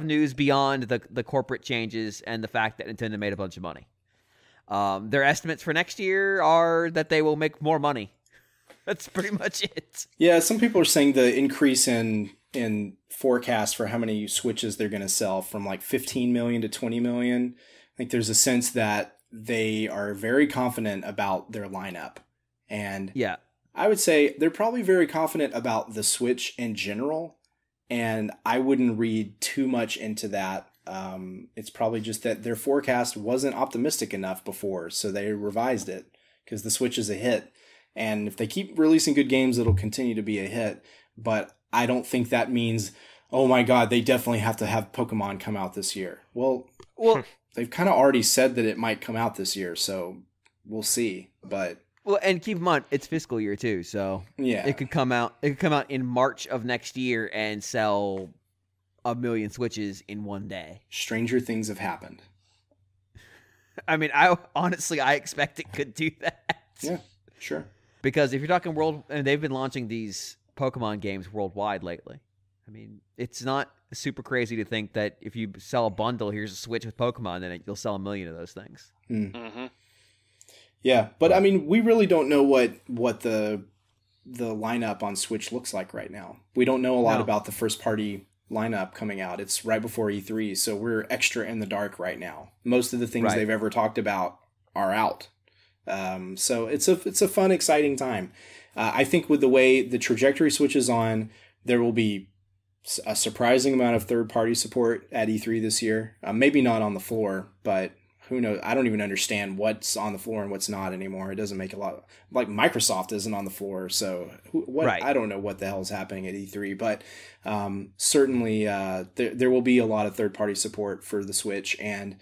news beyond the corporate changes and the fact that Nintendo made a bunch of money. Their estimates for next year are that they will make more money. That's pretty much it. Yeah, some people are saying the increase in forecast for how many Switches they're going to sell from like 15 million to 20 million. I think there's a sense that they are very confident about their lineup. And yeah, I would say they're probably very confident about the Switch in general. And I wouldn't read too much into that. It's probably just that their forecast wasn't optimistic enough before, so they revised it because the Switch is a hit. And if they keep releasing good games, it'll continue to be a hit. But I don't think that means, oh my God, they definitely have to have Pokemon come out this year. Well, they've kind of already said that it might come out this year, so we'll see. But and keep in mind, it's fiscal year too, so yeah, it could come out in March of next year and sell 1 million Switches in one day. Stranger things have happened. I mean, I expect it could do that. Yeah, sure. Because if you're talking world, and they've been launching these Pokemon games worldwide lately. I mean, it's not super crazy to think that if you sell a bundle, here's a Switch with Pokemon in it, you'll sell 1 million of those things. Mm-hmm. Yeah, but I mean, we really don't know what the lineup on Switch looks like right now. We don't know a lot about the first party lineup coming out. It's right before E3, so we're extra in the dark right now. Most of the things they've ever talked about are out. So it's a fun, exciting time. I think with the way the trajectory switches on, there will be a surprising amount of third-party support at E3 this year. Maybe not on the floor, but who knows? I don't even understand what's on the floor and what's not anymore. It doesn't make a lot of, like, Microsoft isn't on the floor, so Right. I don't know what the hell is happening at E3, but certainly there will be a lot of third-party support for the Switch, and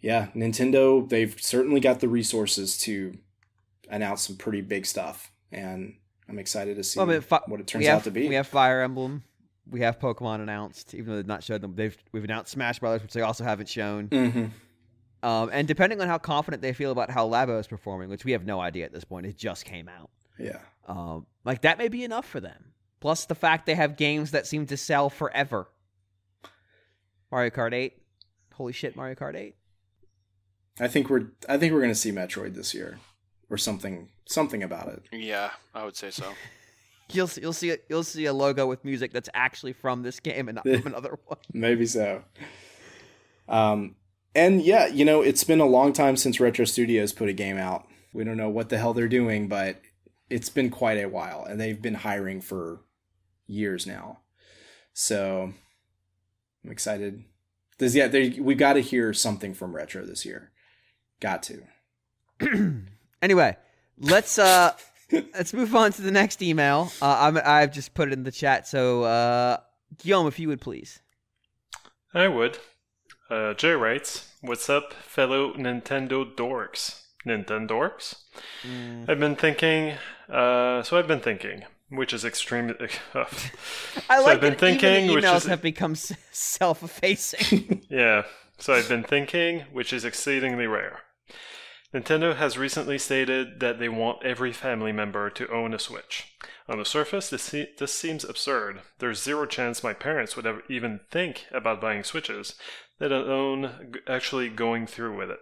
yeah, Nintendo, they've certainly got the resources to announce some pretty big stuff, and I'm excited to see what it turns out to be. We have Fire Emblem. We have Pokemon announced, even though they've not showed them. We've announced Smash Brothers, which they also haven't shown. Mm-hmm. And depending on how confident they feel about how LabOh is performing, which we have no idea at this point, it just came out. Yeah. Like, that may be enough for them. Plus the fact they have games that seem to sell forever. Mario Kart 8. Holy shit, Mario Kart 8. I think we're going to see Metroid this year, or something about it. Yeah, I would say so. You'll see a logo with music that's actually from this game and not from another one. Maybe so. And yeah, it's been a long time since Retro Studios put a game out. We don't know what the hell they're doing, but it's been quite a while, and they've been hiring for years now. So I'm excited. We got to hear something from Retro this year. Got to. Anyway, let's move on to the next email. I've just put it in the chat. So Guillaume, if you would please. I would. Jay writes, "What's up, fellow Nintendo dorks? Nintendorks? I've been thinking, which is extremely... I've been thinking, even the emails have become self-effacing. Yeah, so I've been thinking, which is exceedingly rare. Nintendo has recently stated that they want every family member to own a Switch. On the surface, this seems absurd. There's zero chance my parents would ever even think about buying Switches, let alone actually going through with it.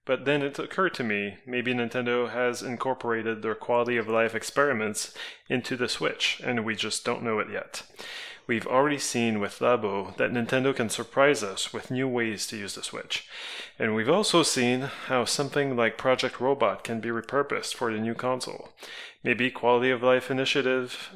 But then it occurred to me, maybe Nintendo has incorporated their quality of life experiments into the Switch, and we just don't know it yet. We've already seen with LabOh that Nintendo can surprise us with new ways to use the Switch. And we've also seen how something like Project Robot can be repurposed for the new console. Maybe the Quality of Life Initiative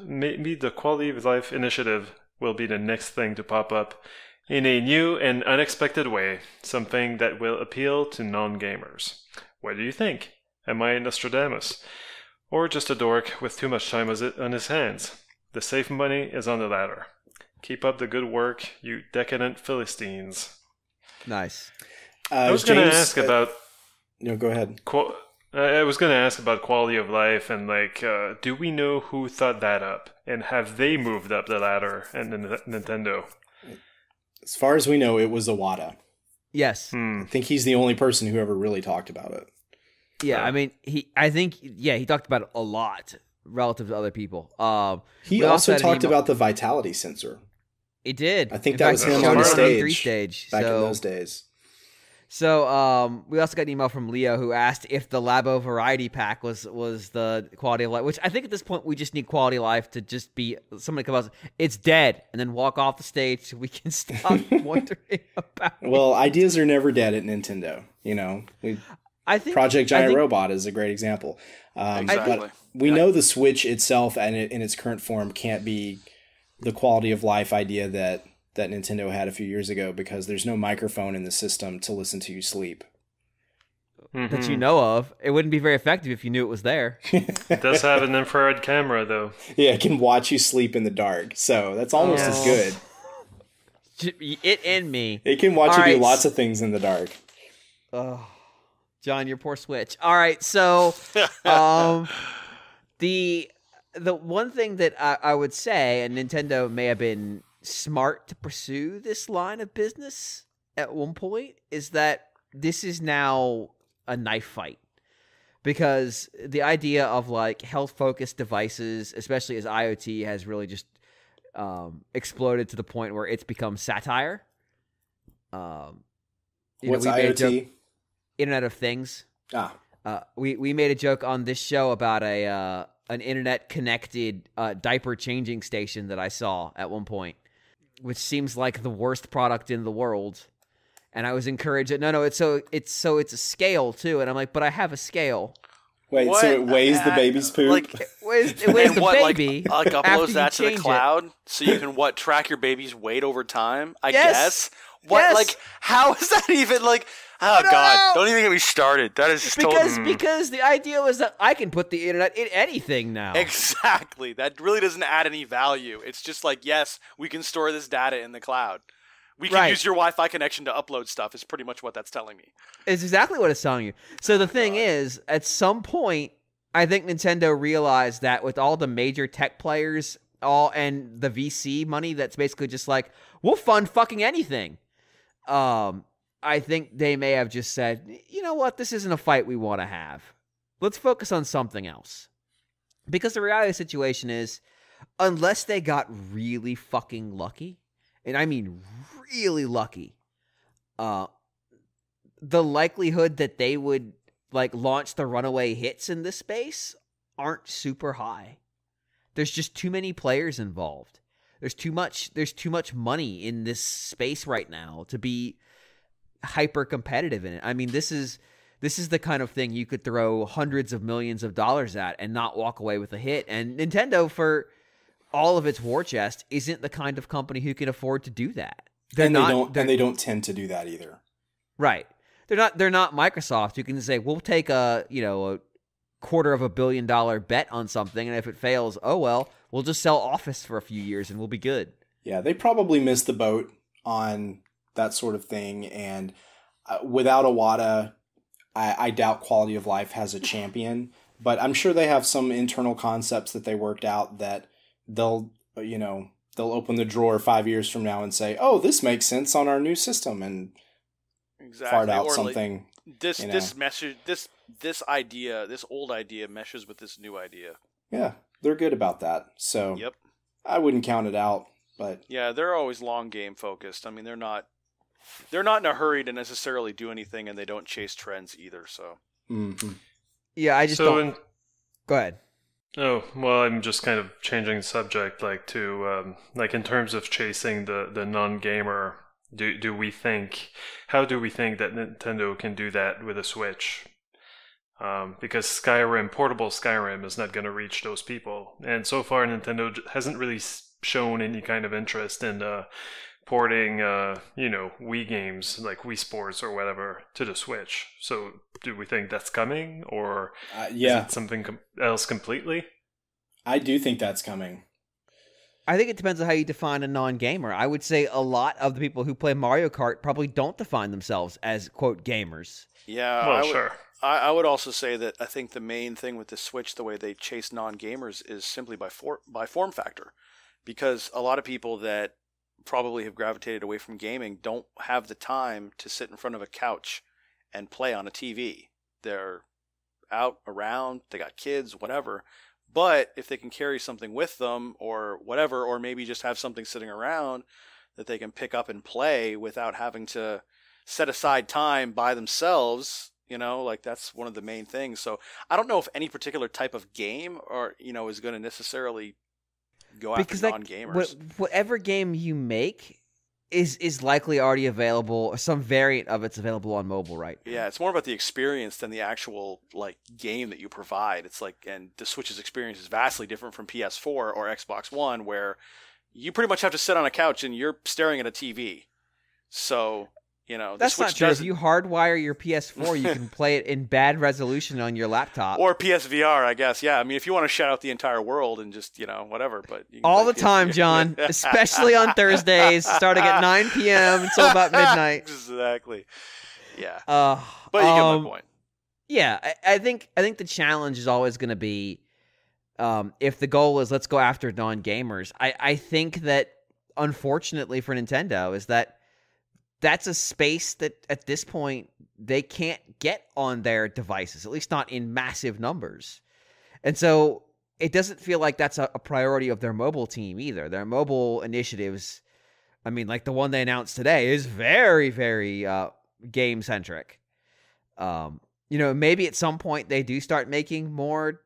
will be the next thing to pop up in a new and unexpected way, something that will appeal to non-gamers. What do you think? Am I Nostradamus? Or just a dork with too much time on his hands? The safe money is on the ladder. Keep up the good work, you decadent Philistines." Nice. I was going to ask about... No, go ahead. I was going to ask about quality of life and, do we know who thought that up? And have they moved up the ladder at Nintendo? As far as we know, it was Iwata. Yes. I think he's the only person who ever really talked about it. Yeah, I mean, he talked about it a lot relative to other people. He also talked about the vitality sensor. He did. I think that was him on the stage back in those days. So we also got an email from Leo who asked if the Labo Variety Pack was the quality of life, which I think at this point we just need quality of life to just be somebody come out, it's dead, and then walk off the stage so we can stop wondering about it. Well, ideas are never dead at Nintendo. I think Project Giant Robot is a great example. Exactly. But we know the Switch itself and in its current form can't be the quality of life idea that Nintendo had a few years ago, because there's no microphone in the system to listen to you sleep. That you know of. It wouldn't be very effective if you knew it was there. It does have an infrared camera, though. Yeah, it can watch you sleep in the dark, so that's almost as good. It and me. It can watch you do lots of things in the dark. Oh, John, your poor Switch. All right, so the one thing that I would say, and Nintendo may have been smart to pursue this line of business at one point, is that this is now a knife fight, because the idea of health focused devices, especially as IoT has really just exploded to the point where it's become satire. What's IoT? Internet of Things. We made a joke on this show about an internet connected diaper changing station that I saw at one point, which seems like the worst product in the world. And I was encouraged that it's a scale too, and I'm like, but I have a scale. Wait, so it weighs the baby's poop? It weighs the baby. Uploads that to the cloud so you can track your baby's weight over time? I guess. What? Yes. How is that even Oh no, God! Don't even get me started. That is just because the idea was that I can put the internet in anything now. Exactly. That really doesn't add any value. It's just like, yes, we can store this data in the cloud. We can use your Wi-Fi connection to upload stuff. Is pretty much what that's telling me. It's exactly what it's telling you. So the thing is, at some point, I think Nintendo realized that with all the major tech players, and the VC money, that's basically just like, we'll fund fucking anything. I think they may have just said, you know what, this isn't a fight we want to have. Let's focus on something else. Because the reality of the situation is, unless they got really fucking lucky, and I mean really lucky, the likelihood that they would like launch the runaway hits in this space aren't super high. There's just too many players involved. There's too much money in this space right now to be hyper competitive in it. I mean, this is the kind of thing you could throw hundreds of millions of dollars at and not walk away with a hit. And Nintendo, for all of its war chest, isn't the kind of company who can afford to do that. They don't tend to do that either. Right. They're not Microsoft, who can say, we'll take a $250 million bet on something, and if it fails, oh well, we'll just sell Office for a few years and we'll be good. Yeah, they probably missed the boat on that sort of thing, and without Iwata, I doubt quality of life has a champion, but I'm sure they have some internal concepts that they worked out that they'll open the drawer 5 years from now and say, oh, this makes sense on our new system, and fart out something. This old idea meshes with this new idea. Yeah, they're good about that. So yep. I wouldn't count it out, but yeah, they're always long game focused. I mean, they're not in a hurry to necessarily do anything, and they don't chase trends either. So yeah, I just don't. Go ahead. Oh, well, I'm just kind of changing the subject, like to in terms of chasing the non-gamer. How do we think that Nintendo can do that with a Switch? Because portable Skyrim is not going to reach those people. And so far, Nintendo hasn't really shown any kind of interest in porting, Wii games like Wii Sports or whatever to the Switch. So do we think that's coming, or is it something else completely? I do think that's coming. I think it depends on how you define a non-gamer. I would say a lot of the people who play Mario Kart probably don't define themselves as, quote, gamers. Yeah, well, sure. I would also say that I think the main thing with the Switch, the way they chase non-gamers, is simply by form factor. Because a lot of people that probably have gravitated away from gaming don't have the time to sit in front of a couch and play on a TV. They're out, around, they got kids, whatever. But if they can carry something with them or whatever, or maybe just have something sitting around that they can pick up and play without having to set aside time by themselves, that's one of the main things. So I don't know if any particular type of game is going to necessarily go after non-gamers. Whatever game you make is likely already available, or some variant of it's available on mobile, right? Yeah, it's more about the experience than the actual game that you provide. It's and the Switch's experience is vastly different from PS4 or Xbox One, where you pretty much have to sit on a couch and you're staring at a TV. So that's not true. If you hardwire your PS4, you can play it in bad resolution on your laptop. Or PSVR, I guess. Yeah, I mean, if you want to shut out the entire world and just, whatever. But you can all the time, John, especially on Thursdays, starting at 9 p.m. until about midnight. Exactly. Yeah. But you get my point. Yeah, I think the challenge is always going to be, if the goal is let's go after non-gamers, I think that, unfortunately for Nintendo, is that's a space that at this point they can't get on their devices, at least not in massive numbers. And so it doesn't feel like that's a priority of their mobile team either. Their mobile initiatives, I mean, like the one they announced today, is very, very game centric. Maybe at some point they do start making more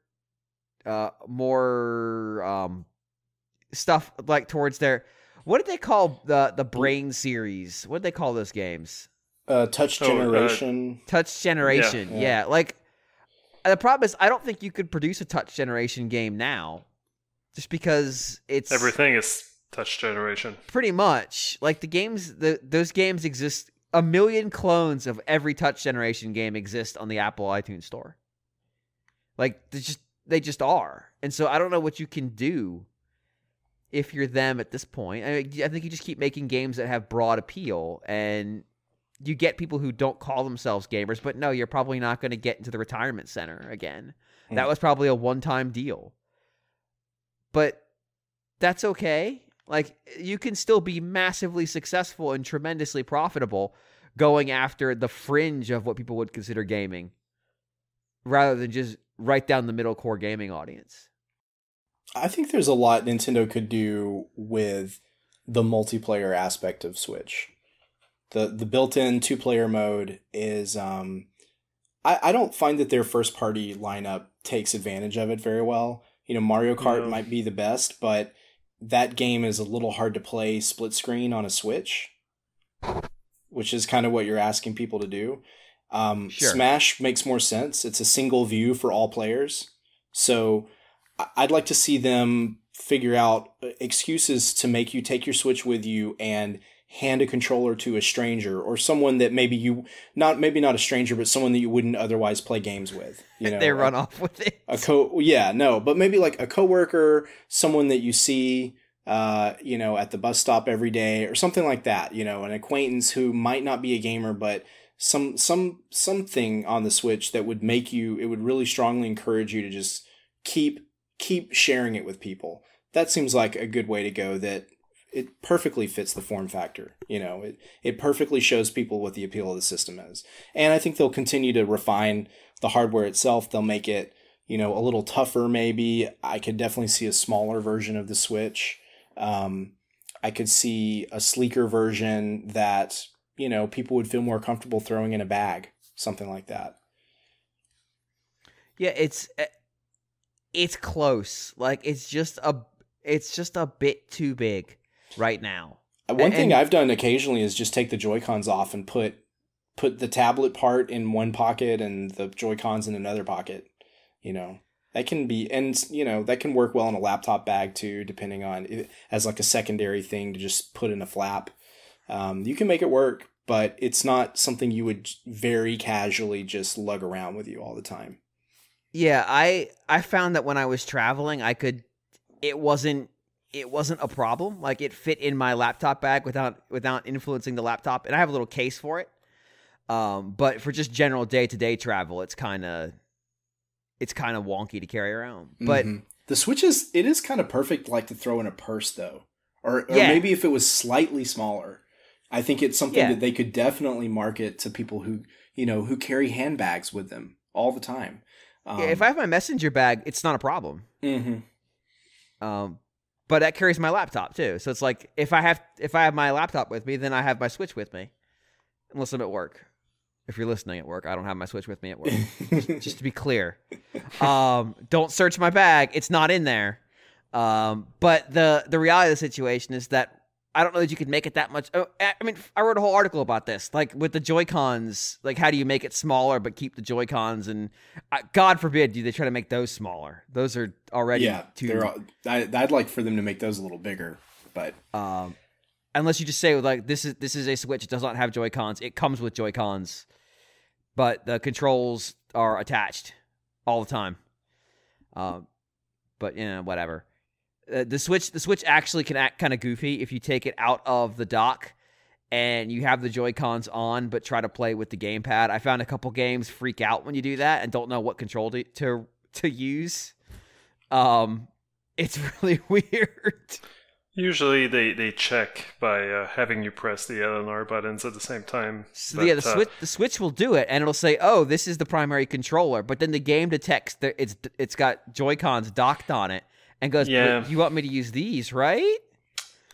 stuff like towards their. What did they call the Brain series? What did they call those games? Touch Generation. Touch Generation, yeah. The problem is, I don't think you could produce a Touch Generation game now, just because everything is Touch Generation. Pretty much, those games exist a million clones of every touch generation game exist on the Apple iTunes store. Like, they just are. And so I don't know what you can do if you're them at this point. I think you just keep making games that have broad appeal, and you get people who don't call themselves gamers, but no, you're probably not going to get into the retirement center again. That was probably a one-time deal. But that's okay. Like, you can still be massively successful and tremendously profitable going after the fringe of what people would consider gaming, rather than just right down the middle core gaming audience. I think there's a lot Nintendo could do with the multiplayer aspect of Switch. The built-in 2-player mode is... I don't find that their first-party lineup takes advantage of it very well. You know, Mario Kart might be the best, but that game is a little hard to play split screen on a Switch, which is kind of what you're asking people to do. Sure. Smash makes more sense. It's a single view for all players. So I'd like to see them figure out excuses to make you take your Switch with you and hand a controller to a stranger, or someone that maybe not a stranger, but someone that you wouldn't otherwise play games with. You know, they run off with it. But maybe like a coworker, someone that you see, you know, at the bus stop every day, or something like that. You know, an acquaintance who might not be a gamer, but something on the Switch that would make you. It would really strongly encourage you to just keep sharing it with people. That seems like a good way to go. That it perfectly fits the form factor. You know, it perfectly shows people what the appeal of the system is. And I think they'll continue to refine the hardware itself. They'll make it, you know, a little tougher maybe. I could definitely see a smaller version of the Switch. I could see a sleeker version that, you know, people would feel more comfortable throwing in a bag. Something like that. Yeah, it's close. Like, it's just a bit too big right now. One thing I've done occasionally is just take the Joy-Cons off and put the tablet part in one pocket and the Joy-Cons in another pocket. You know, that can be, and you know, that can work well in a laptop bag too, depending on it, as like a secondary thing to just put in a flap. You can make it work, but it's not something you would very casually just lug around with you all the time. Yeah, I found that when I was traveling, it wasn't a problem. Like, it fit in my laptop bag without influencing the laptop, and I have a little case for it. But for just general day-to-day travel, it's kind of wonky to carry around. But the Switch is kind of perfect, like, to throw in a purse though, or maybe if it was slightly smaller. I think it's something that they could definitely market to people who, you know, who carry handbags with them all the time. If I have my messenger bag, it's not a problem. But that carries my laptop too. So it's like, if I have my laptop with me, then I have my Switch with me, unless I'm at work. If you're listening at work, I don't have my Switch with me at work. just to be clear, don't search my bag; it's not in there. But the reality of the situation is that I don't know that you could make it that much. I mean, I wrote a whole article about this, like with the Joy-Cons. Like, how do you make it smaller but keep the Joy-Cons? And God forbid they try to make those smaller. Those are already too. I'd like for them to make those a little bigger, but unless you just say, like, this is a Switch. It does not have Joy-Cons. It comes with Joy-Cons, but the controls are attached all the time. But you know, whatever. The Switch actually can act kind of goofy if you take it out of the dock and you have the Joy-Cons on but try to play with the gamepad. I found a couple games freak out when you do that and don't know what control to use. It's really weird. Usually they check by having you press the L and R buttons at the same time. So the Switch will do it, and it'll say, "Oh, this is the primary controller," but then the game detects that it's got Joy-Cons docked on it. And goes, you want me to use these, right?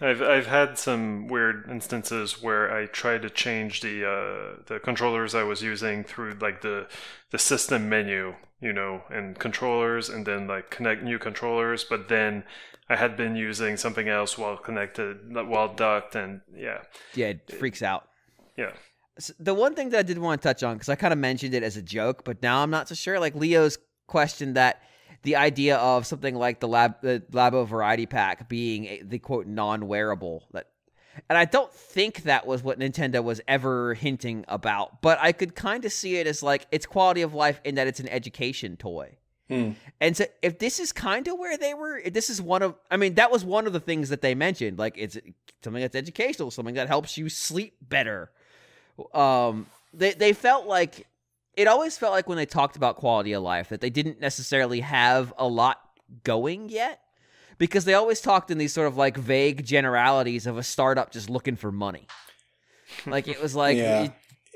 I've had some weird instances where I tried to change the controllers I was using through like the system menu, you know, and controllers, and then like connect new controllers, but then I had been using something else while docked, and it freaks out. Yeah. So the one thing that I did want to touch on, because I kind of mentioned it as a joke, but now I'm not so sure. Like Leo's question that. The idea of something like the Labo Variety Pack being the quote non-wearable, that And I don't think that was what Nintendo was ever hinting about, but I could kind of see it as like it's quality of life in that it's an education toy. And so if this is kind of where they were, if this is one of, I mean, that was one of the things that they mentioned, like it's something that's educational, something that helps you sleep better. They felt like, it always felt like when they talked about quality of life that they didn't necessarily have a lot going yet, because they always talked in these sort of like vague generalities of a startup just looking for money. Like it was like,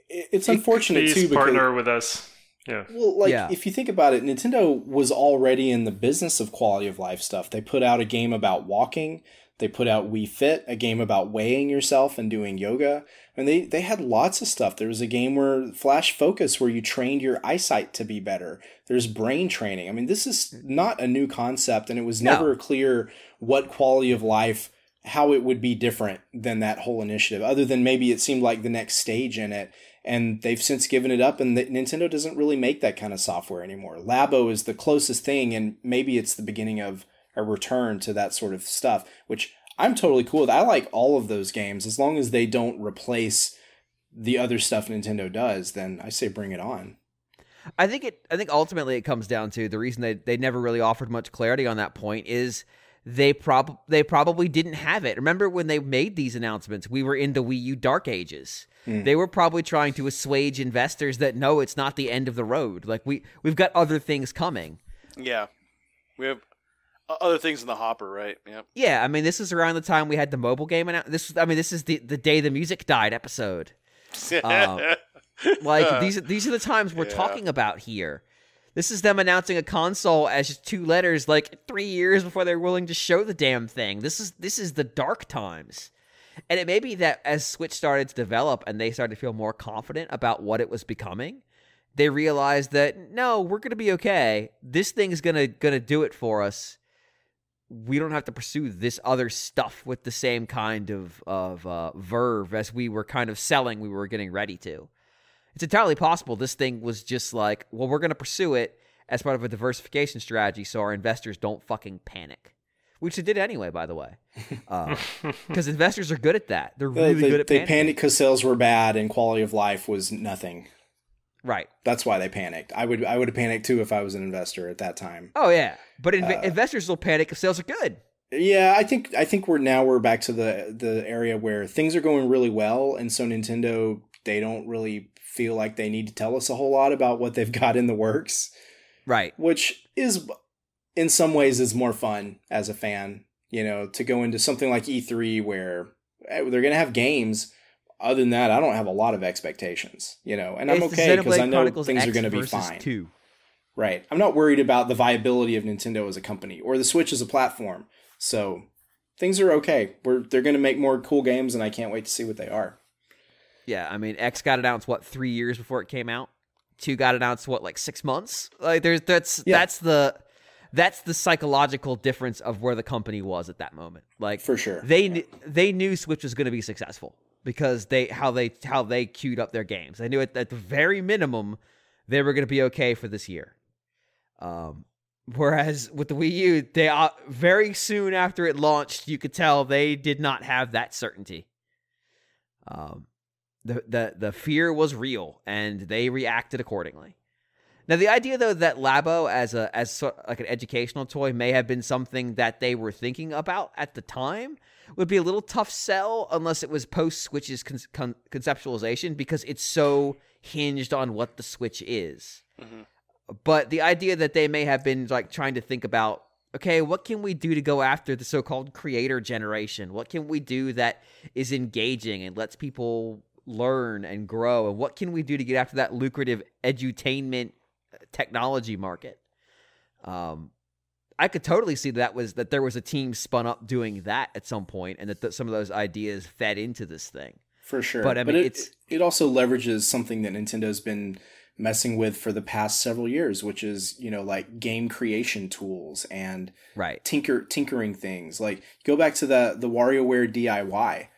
it's unfortunate please too. Because, partner with us. Yeah. Well, like if you think about it, Nintendo was already in the business of quality of life stuff. They put out a game about walking. They put out Wii Fit, a game about weighing yourself and doing yoga. And they had lots of stuff. There was a game where Flash Focus where you trained your eyesight to be better. There's brain training. I mean, this is not a new concept, and it was never clear what quality of life, how it would be different than that whole initiative, other than maybe it seemed like the next stage in it. And they've since given it up, and Nintendo doesn't really make that kind of software anymore. Labo is the closest thing, and maybe it's the beginning of a return to that sort of stuff, which I'm totally cool with. I like all of those games. As long as they don't replace the other stuff Nintendo does, then I say bring it on. I think ultimately it comes down to the reason they never really offered much clarity on that point is they probably didn't have it. Remember when they made these announcements, we were in the Wii U dark ages. They were probably trying to assuage investors that no, it's not the end of the road. Like we've got other things coming. Yeah. We have other things in the hopper, right? Yep. Yeah, I mean, this is around the time we had the mobile game this is the day the music died episode. Like these are the times we're talking about here. This is them announcing a console as just 2 letters like 3 years before they're willing to show the damn thing. This is the dark times. And it may be that as Switch started to develop and they started to feel more confident about what it was becoming, they realized that no, we're going to be okay. This thing's going to do it for us. We don't have to pursue this other stuff with the same kind of verve as we were kind of selling we were getting ready to. It's entirely possible this thing was just like, well, we're going to pursue it as part of a diversification strategy so our investors don't fucking panic. Which they did anyway, by the way. Because investors are good at that. They're really good at panicking. They panicked because sales were bad and quality of life was nothing. Right. That's why they panicked. I would have panicked too if I was an investor at that time. Oh yeah, but investors will panic if sales are good. Yeah, I think we're back to the area where things are going really well, and so Nintendo, they don't really feel like they need to tell us a whole lot about what they've got in the works. Right. Which is, in some ways, is more fun as a fan, to go into something like E3 where they're going to have games. Other than that, I don't have a lot of expectations, and I'm okay because I know things are going to be fine. 2. Right. I'm not worried about the viability of Nintendo as a company or the Switch as a platform. So things are okay. They're going to make more cool games, and I can't wait to see what they are. Yeah, I mean, X got announced 3 years before it came out. 2 got announced 6 months. Like that's the psychological difference of where the company was at that moment. Like for sure, they knew Switch was going to be successful because how they queued up their games. They knew at the very minimum they were going to be okay for this year. Whereas with the Wii U, they very soon after it launched, you could tell they did not have that certainty. The fear was real, and they reacted accordingly. Now, the idea though that Labo as like an educational toy may have been something that they were thinking about at the time would be a little tough sell unless it was post Switch's conceptualization, because it's so hinged on what the Switch is. Mm-hmm. But the idea that they may have been like trying to think about, okay, what can we do to go after the so-called creator generation? What can we do that is engaging and lets people learn and grow? And what can we do to get after that lucrative edutainment technology market? I could totally see that there was a team spun up doing that at some point, and that some of those ideas fed into this thing. For sure. But I mean, it also leverages something that Nintendo's been messing with for the past several years, which is, like game creation tools and right. tinkering things. Like go back to the WarioWare DIY.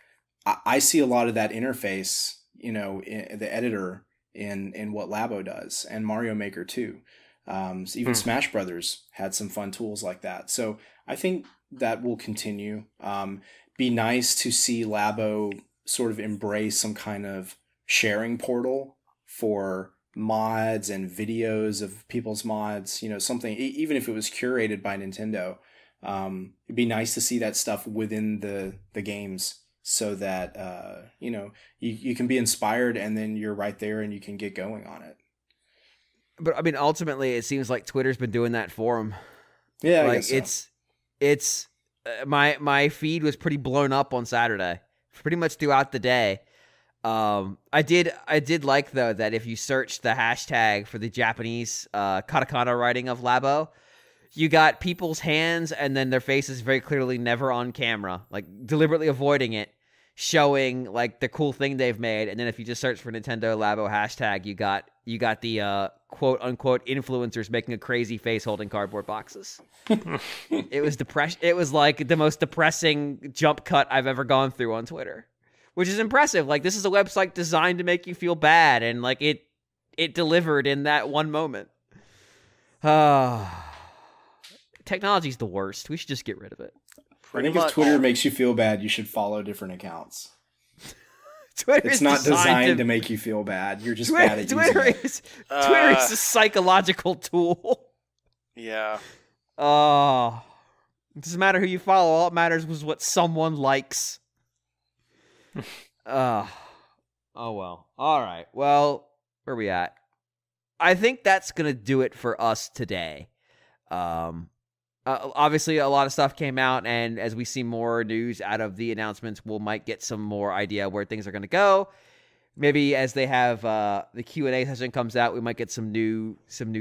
I see a lot of that interface, in the editor in what Labo does, and Mario Maker too. So even Smash Brothers had some fun tools like that. So I think that will continue. be nice to see Labo sort of embrace some kind of sharing portal for mods and videos of people's mods, something, even if it was curated by Nintendo. It'd be nice to see that stuff within the games so that, you can be inspired and then you're right there and you can get going on it. But I mean, ultimately, it seems like Twitter's been doing that for them. Yeah, like I guess it's my feed was pretty blown up on Saturday, pretty much throughout the day. I did like though that if you search the hashtag for the Japanese katakana writing of Labo, you got people's hands and then their faces very clearly never on camera, like deliberately avoiding it, showing like the cool thing they've made. And then if you just search for Nintendo Labo hashtag, you got the quote unquote influencers making a crazy face holding cardboard boxes. It was depression. It was like the most depressing jump cut I've ever gone through on Twitter, which is impressive. Like, this is a website designed to make you feel bad, and like it delivered in that one moment. Technology's the worst. We should just get rid of it. I think if Twitter makes you feel bad, you should follow different accounts. It's not designed to make you feel bad. You're just bad at using it. Twitter is a psychological tool. Yeah. It doesn't matter who you follow. All that matters was what someone likes. Oh well. All right. Well, where are we at? I think that's gonna do it for us today. Obviously, a lot of stuff came out, and as we see more news out of the announcements, we might get some more idea where things are going to go. Maybe as they have the Q&A session comes out, we might get some new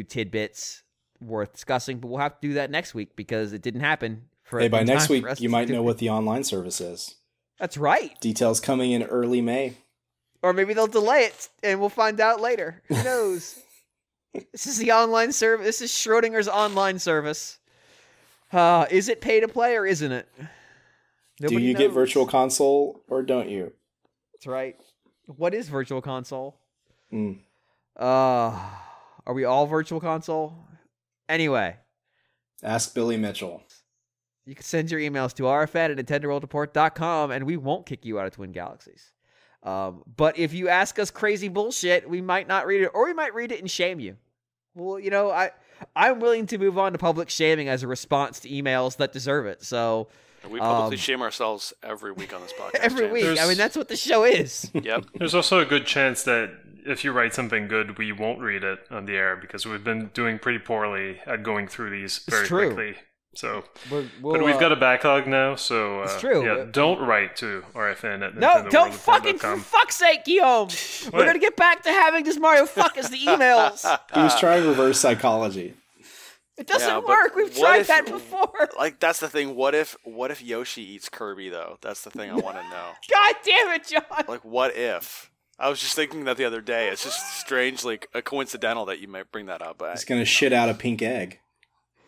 tidbits worth discussing. But we'll have to do that next week because it didn't happen. By next week, you might know what the online service is. That's right. Details coming in early May. Or maybe they'll delay it, and we'll find out later. Who knows? This is the online service. This is Schrodinger's online service. Is it pay to play or isn't it? Do you get Virtual Console or don't you? That's right. What is Virtual Console? Are we all Virtual Console? Anyway. Ask Billy Mitchell. You can send your emails to rfan@nintendoworldreport.com and we won't kick you out of Twin Galaxies. But if you ask us crazy bullshit, we might not read it, or we might read it and shame you. Well, I'm willing to move on to public shaming as a response to emails that deserve it. So we publicly shame ourselves every week on this podcast. Every week. I mean, that's what the show is. Yep. There's also a good chance that if you write something good, we won't read it on the air because we've been doing pretty poorly at going through these very quickly. So, but we've got a backlog now, so it's true. Yeah, don't write to RFN at No, don't fucking, for fuck's sake, Guillaume. We're going to get back to having this Mario fuck us the emails. He was trying reverse psychology. It doesn't work. We've tried that before. Like, that's the thing. What if Yoshi eats Kirby, though? That's the thing I want to know. God damn it, John. Like, what if? I was just thinking that the other day. It's just strangely coincidental that you might bring that up. He's going to shit out a pink egg.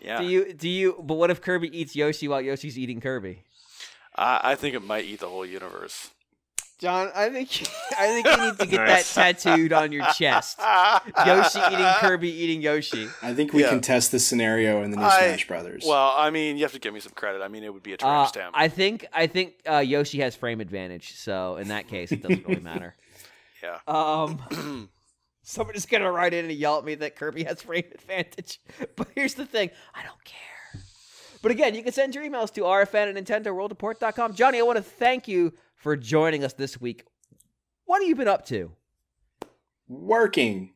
Yeah. Do you? But what if Kirby eats Yoshi while Yoshi's eating Kirby? I think it might eat the whole universe. John, I think you need to get that tattooed on your chest. Yoshi eating Kirby eating Yoshi. I think we can test this scenario in the new Smash Brothers. Well, I mean, you have to give me some credit. I mean, it would be a tramp stamp. I think Yoshi has frame advantage, so in that case, it doesn't really matter. Yeah. Somebody's going to write in and yell at me that Kirby has frame advantage. But here's the thing. I don't care. But again, you can send your emails to rfan@nintendoworldreport.com. Jonny, I want to thank you for joining us this week. What have you been up to? Working.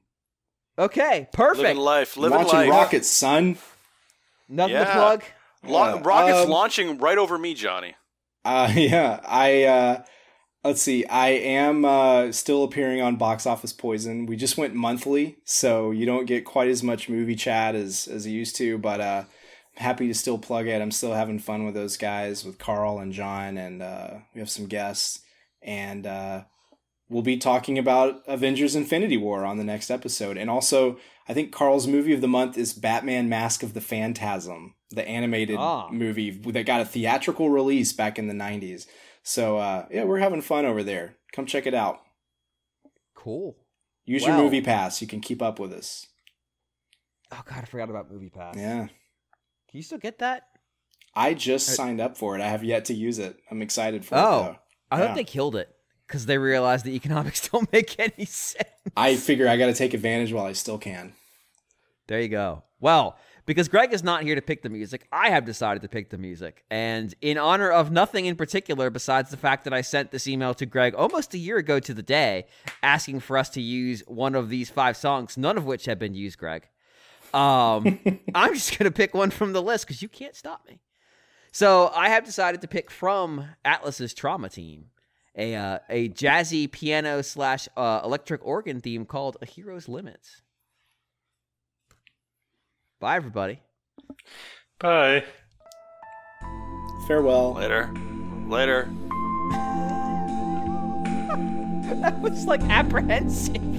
Okay, perfect. Living life. Watching rockets, son. Nothing to plug? Rockets launching right over me, Jonny. Let's see. I am still appearing on Box Office Poison. We just went monthly, so you don't get quite as much movie chat as you used to, but I'm happy to still plug it. I'm still having fun with those guys, with Carl and John, and we have some guests. And we'll be talking about Avengers Infinity War on the next episode. And also, I think Carl's movie of the month is Batman Mask of the Phantasm, the animated movie that got a theatrical release back in the 90s. So, we're having fun over there. Come check it out. Cool. Use your Movie Pass. You can keep up with us. Oh, God, I forgot about Movie Pass. Yeah. Can you still get that? I just signed up for it. I have yet to use it. I'm excited for it, Oh, though. I hope they killed it because they realized the economics don't make any sense. I figure I got to take advantage while I still can. There you go. Well, because Greg is not here to pick the music, I have decided to pick the music. And in honor of nothing in particular besides the fact that I sent this email to Greg almost a year ago to the day asking for us to use one of these 5 songs, none of which have been used, Greg. I'm just going to pick one from the list because you can't stop me. So I have decided to pick from Atlus's Trauma Team a jazzy piano / electric organ theme called A Hero's Limits. Bye, everybody. Bye. Farewell. Later. That was like apprehensive.